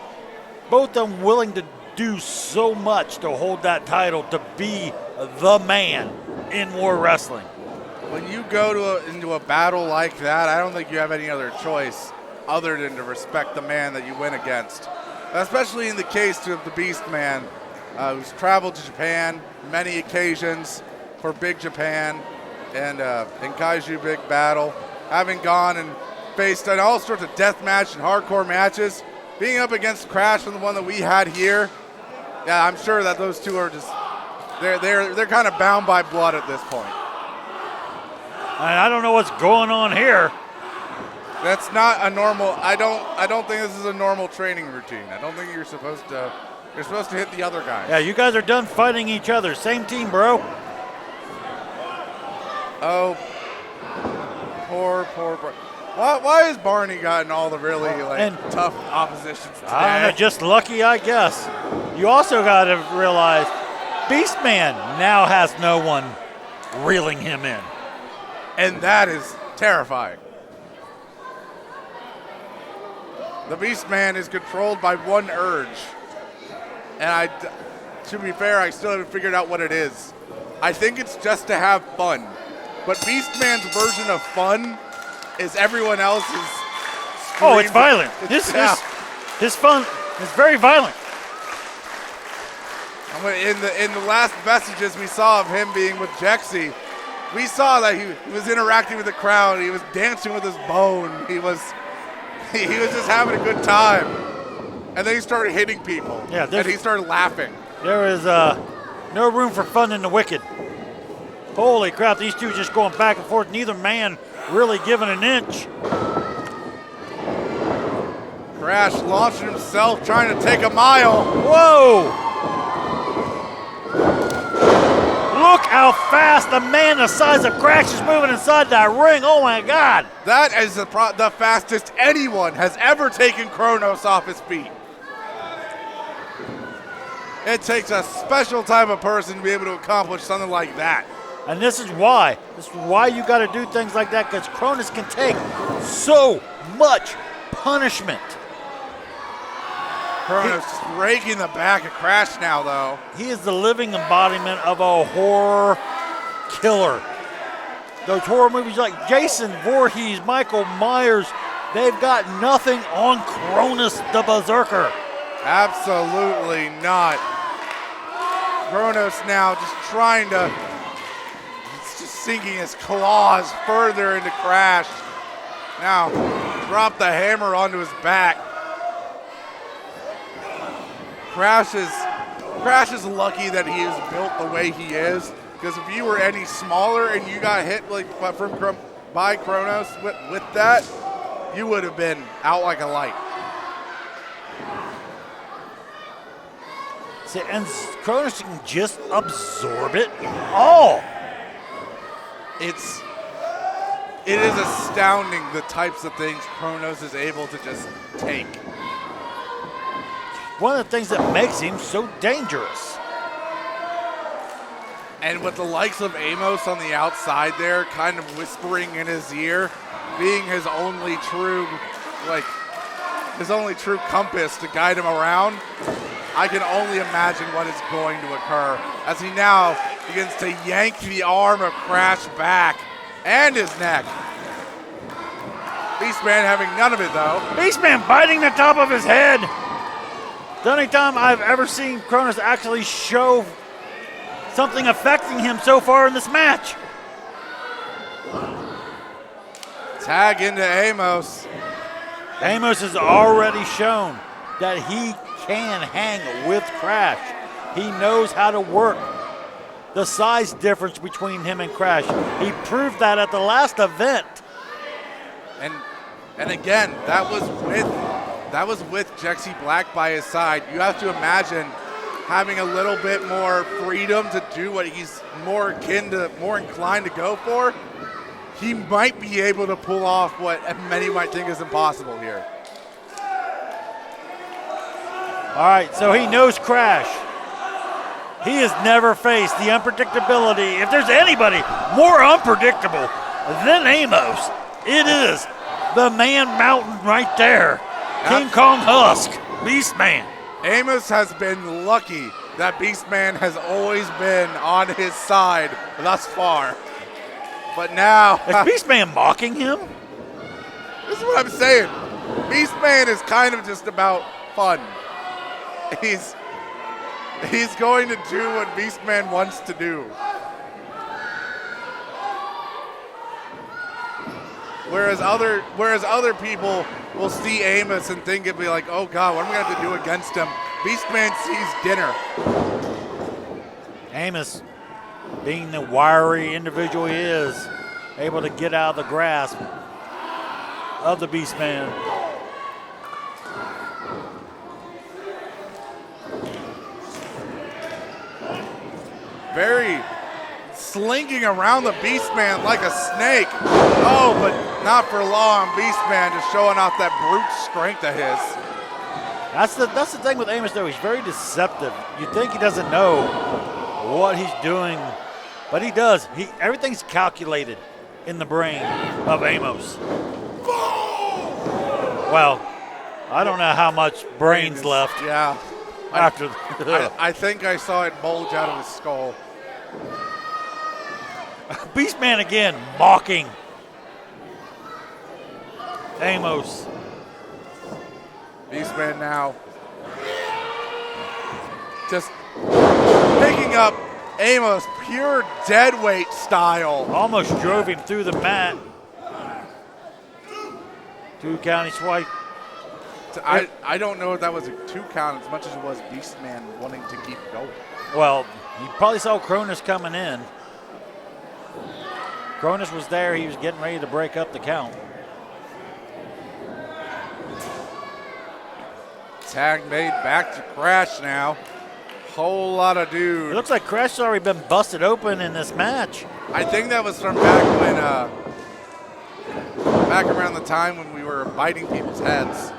Both of them willing to do so much to hold that title, to be the man in War Wrestling. When you go into a battle like that, I don't think you have any other choice other than to respect the man that you win against. Especially in the case of the Beastman, who's traveled to Japan many occasions for Big Japan and in Kaiju Big Battle, having gone and faced in all sorts of death match and hardcore matches, being up against Crash and the one that we had here. Yeah, I'm sure that those two are just they're kind of bound by blood at this point. I don't know what's going on here. That's not a normal. I don't think this is a normal training routine. I don't think you're supposed to hit the other guy. Yeah, you guys are done fighting each other. Same team, bro. Oh, poor. Why has Barney gotten all the really tough oppositions today? I don't know, just lucky, I guess. You also got to realize Beastman now has no one reeling him in. And that is terrifying. The Beastman is controlled by one urge. And to be fair, I still haven't figured out what it is. I think it's just to have fun. But Beastman's version of fun is everyone else's scream. Oh, it's violent. His fun is very violent. In the last vestiges we saw of him being with Jexy, we saw that he was interacting with the crowd. He was dancing with his bone. He was just having a good time. And then he started hitting people. Yeah, and he started laughing. There is no room for fun in the Wikked. Holy crap, these two just going back and forth. Neither man really giving an inch. Crash launching himself, trying to take a mile. Whoa! Look how fast the man the size of Crash is moving inside that ring. Oh my God. That is the fastest anyone has ever taken Kronos off his feet. It takes a special type of person to be able to accomplish something like that. And this is why. This is why you got to do things like that, because Kronos can take so much punishment. Kronos just raking the back of Crash now, though. He is the living embodiment of a horror killer. Those horror movies like Jason Voorhees, Michael Myers, they've got nothing on Kronos the Berserker. Absolutely not. Kronos now just trying to, just sinking his claws further into Crash. Now, drop the hammer onto his back. Crash is lucky that he is built the way he is, because if you were any smaller and you got hit by Kronos with that, you would have been out like a light. And Cronus can just absorb it all. It is astounding the types of things Kronos is able to just take. One of the things that makes him so dangerous. And with the likes of Amos on the outside there, kind of whispering in his ear, being his only true compass to guide him around, I can only imagine what is going to occur as he now begins to yank the arm of Crash back and his neck. Beastman having none of it though. Beastman biting the top of his head. The only time I've ever seen Cronus actually show something affecting him so far in this match. Tag into Amos. Amos has already shown that he can hang with Crash. He knows how to work the size difference between him and Crash. He proved that at the last event. And again, that was with Jexy Black by his side. You have to imagine having a little bit more freedom to do what he's more inclined to go for. He might be able to pull off what many might think is impossible here. All right, so he knows Crash. He has never faced the unpredictability. If there's anybody more unpredictable than Amos, it is the man mountain right there. King Kong Husk, Beastman. Amos has been lucky that Beastman has always been on his side thus far. But now... Is Beastman mocking him? This is what I'm saying. Beastman is kind of just about fun. He's going to do what Beastman wants to do. Whereas other people will see Amos and think it'd be like, oh God, what am I gonna have to do against him? Beastman sees dinner. Amos, being the wiry individual he is, able to get out of the grasp of the Beastman. Very slinking around the Beastman like a snake. Oh, but not for long. Beastman just showing off that brute strength of his. That's the thing with Amos, though. He's very deceptive. You think he doesn't know what he's doing, but he does. Everything's calculated in the brain of Amos. Well, I don't know how much brains left. Yeah. After I think I saw it bulge out of his skull. Beastman again mocking Amos. Beastman now just picking up Amos pure deadweight style. Almost drove him through the mat. 2 county swipe. I don't know if that was a 2 count as much as it was Beastman wanting to keep going. Well, he probably saw Cronus coming in. Cronus was there. He was getting ready to break up the count. Tag made back to Crash now. Whole lot of dudes. It looks like Crash has already been busted open in this match. I think that was from back when, back around the time when we were biting people's heads.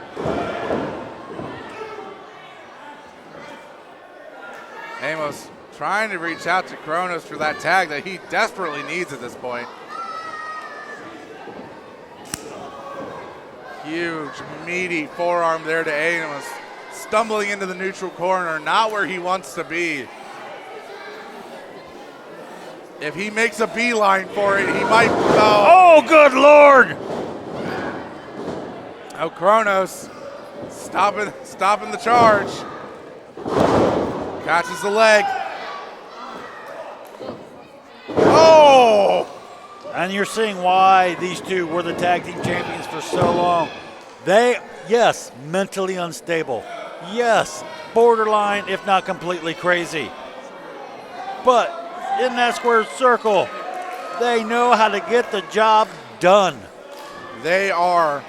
Amos trying to reach out to Kronos for that tag that he desperately needs at this point. Huge, meaty forearm there to Amos. Stumbling into the neutral corner, not where he wants to be. If he makes a beeline for it, he might go. Oh, good Lord! Oh, Kronos stopping the charge. Catches the leg. Oh! And you're seeing why these two were the tag team champions for so long. They, yes, mentally unstable. Yes, borderline, if not completely crazy. But in that square circle, they know how to get the job done. They are.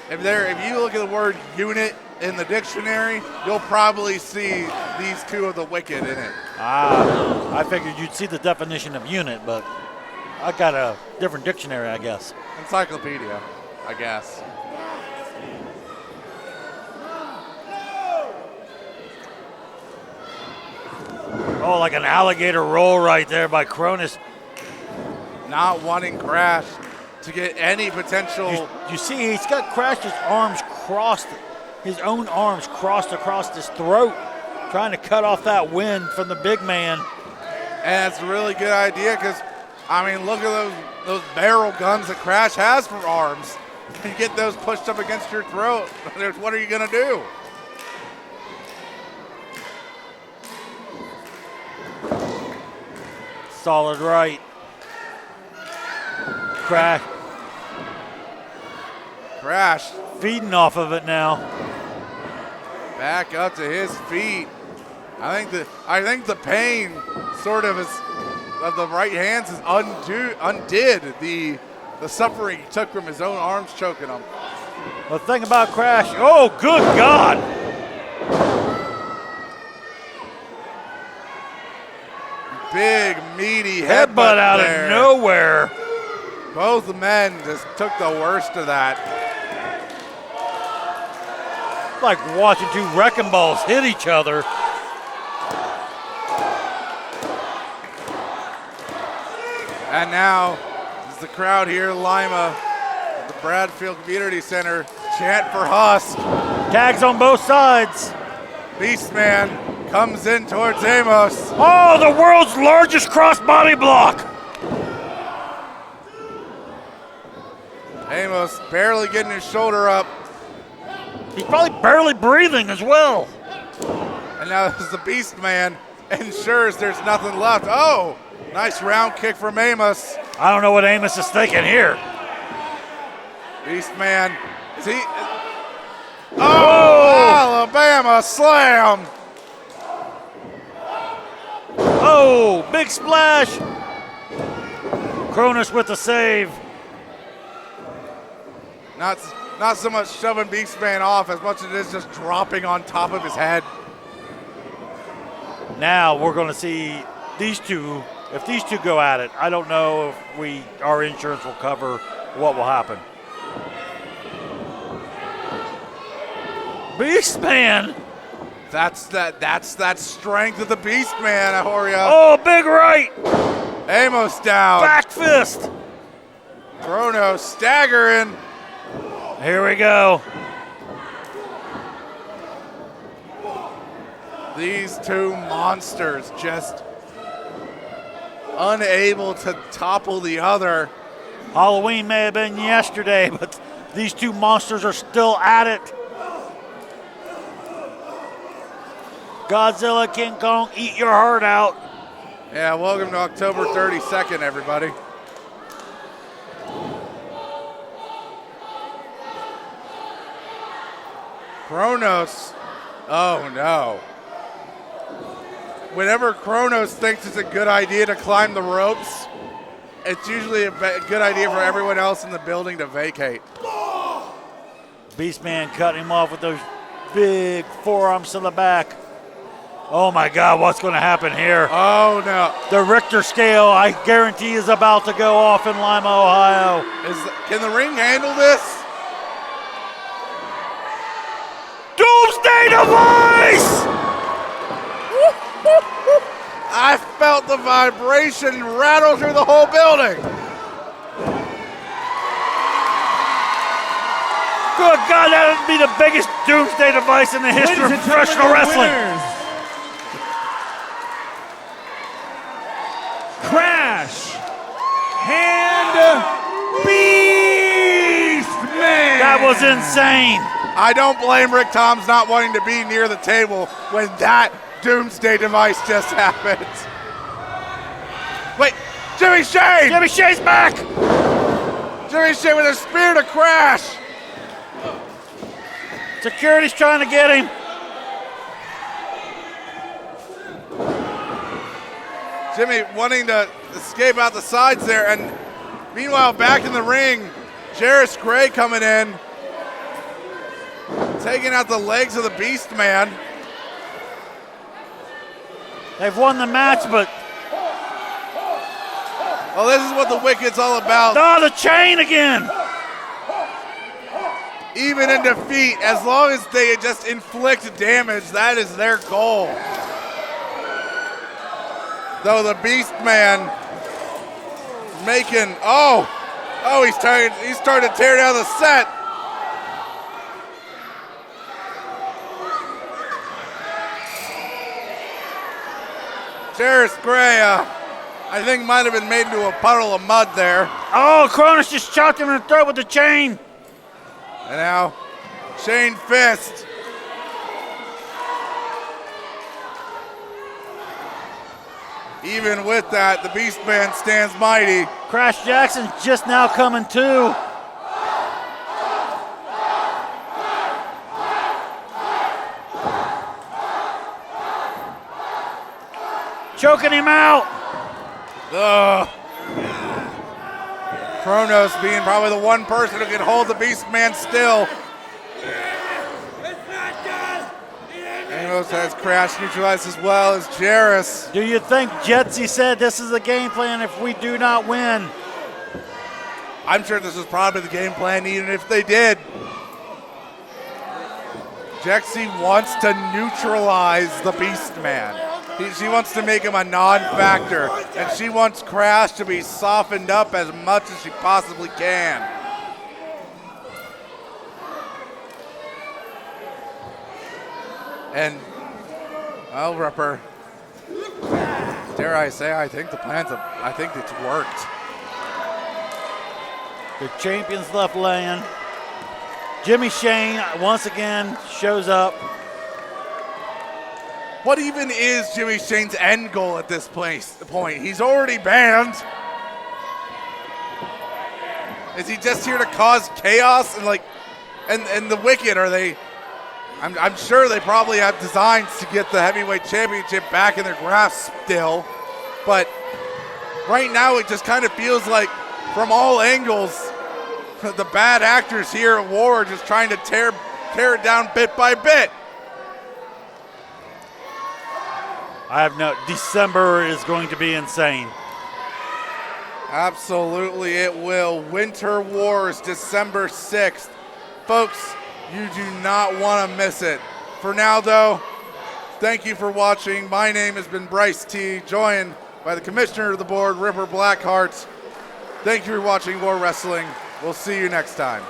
If you look at the word unit in the dictionary, you'll probably see these two of the Wikked in it. I figured you'd see the definition of unit, but I got a different dictionary, I guess. Encyclopedia, I guess. Oh, like an alligator roll right there by Cronus. Not wanting Crash to get any potential. You see, he's got Crash's arms crossed, his own arms crossed across his throat, trying to cut off that wind from the big man. And it's a really good idea because, I mean, look at those barrel guns that Crash has for arms. You get those pushed up against your throat, what are you going to do? Solid right. Crash feeding off of it now. Back up to his feet. I think the pain sort of of the right hands is undid the suffering he took from his own arms choking him. The thing about Crash, oh good God! Big meaty headbutt out there. of nowhere. Both men just took the worst of that. Like watching two wrecking balls hit each other. And now, as the crowd here, Lima, at the Bradfield Community Center, chant for Husk. Tags on both sides. Beastman comes in towards Amos. Oh, the world's largest crossbody block. Amos barely getting his shoulder up. He's probably barely breathing as well. And now this is the Beastman ensures there's nothing left. Oh, nice round kick from Amos. I don't know what Amos is thinking here. Beastman, is he? Oh, Alabama slam. Oh, big splash. Cronus with the save. Not so much shoving Beastman off as much as it is just dropping on top of his head. Now we're going to see these two. If these two go at it, I don't know if our insurance will cover what will happen. Beastman. That's that strength of the Beastman, Ahoria. Oh, big right. Amos down. Back fist. Chrono staggering. Here we go. These two monsters just unable to topple the other. Halloween may have been yesterday, but these two monsters are still at it. Godzilla, King Kong, eat your heart out. Yeah, welcome to October 32nd, everybody. Kronos. Oh no. Whenever Kronos thinks it's a good idea to climb the ropes, it's usually a good idea for everyone else in the building to vacate. Beastman cutting him off with those big forearms to the back. Oh my God, what's going to happen here? Oh no. The Richter scale, I guarantee, is about to go off in Lima, Ohio. Can the ring handle this? Doomsday device! I felt the vibration rattle through the whole building. Good God, that would be the biggest doomsday device in the history of professional wrestling. Crash and Beastman. That was insane. I don't blame Rick Toms not wanting to be near the table when that doomsday device just happened. Wait, Jimmy Shane! Jimmy Shane's back! Jimmy Shane with a spear to Crash. Security's trying to get him. Jimmy wanting to escape out the sides there, and meanwhile back in the ring, Jheras Gray coming in, taking out the legs of the Beastman. They've won the match, but Well, this is what the Wicked's all about. oh, the chain again. Even in defeat, as long as they just inflict damage, that is their goal. Though the Beastman making, he's starting to tear down the set. Jheras Gray, I think might have been made into a puddle of mud there. Oh, Cronus just shot him in the throat with the chain. And now, Shane Fist. Even with that, the Beastman stands mighty. Crash Jackson's just now coming to. Choking him out. Ugh. Kronos being probably the one person who can hold the Beastman still. Kronos has Crash neutralized as well as Jheras. Do you think Jetsy said this is the game plan if we do not win? I'm sure this is probably the game plan even if they did. Jexy wants to neutralize the Beastman. She wants to make him a non-factor, and she wants Crash to be softened up as much as she possibly can. And, well, Ripper, dare I say, I think it's worked. The champion's left laying. Jimmy Shane once again shows up. What even is Jimmy Shane's end goal at this point? He's already banned. Is he just here to cause chaos? And the Wikked, are they? I'm sure they probably have designs to get the heavyweight championship back in their grasp still. But right now it just kind of feels like from all angles, the bad actors here at War are just trying to tear it down bit by bit. December is going to be insane. Absolutely it will. Winter Wars, December 6th. Folks, you do not want to miss it. For now, though, thank you for watching. My name has been Bryce T, joined by the commissioner of the board, Ripper Blackhart. Thank you for watching War Wrestling. We'll see you next time.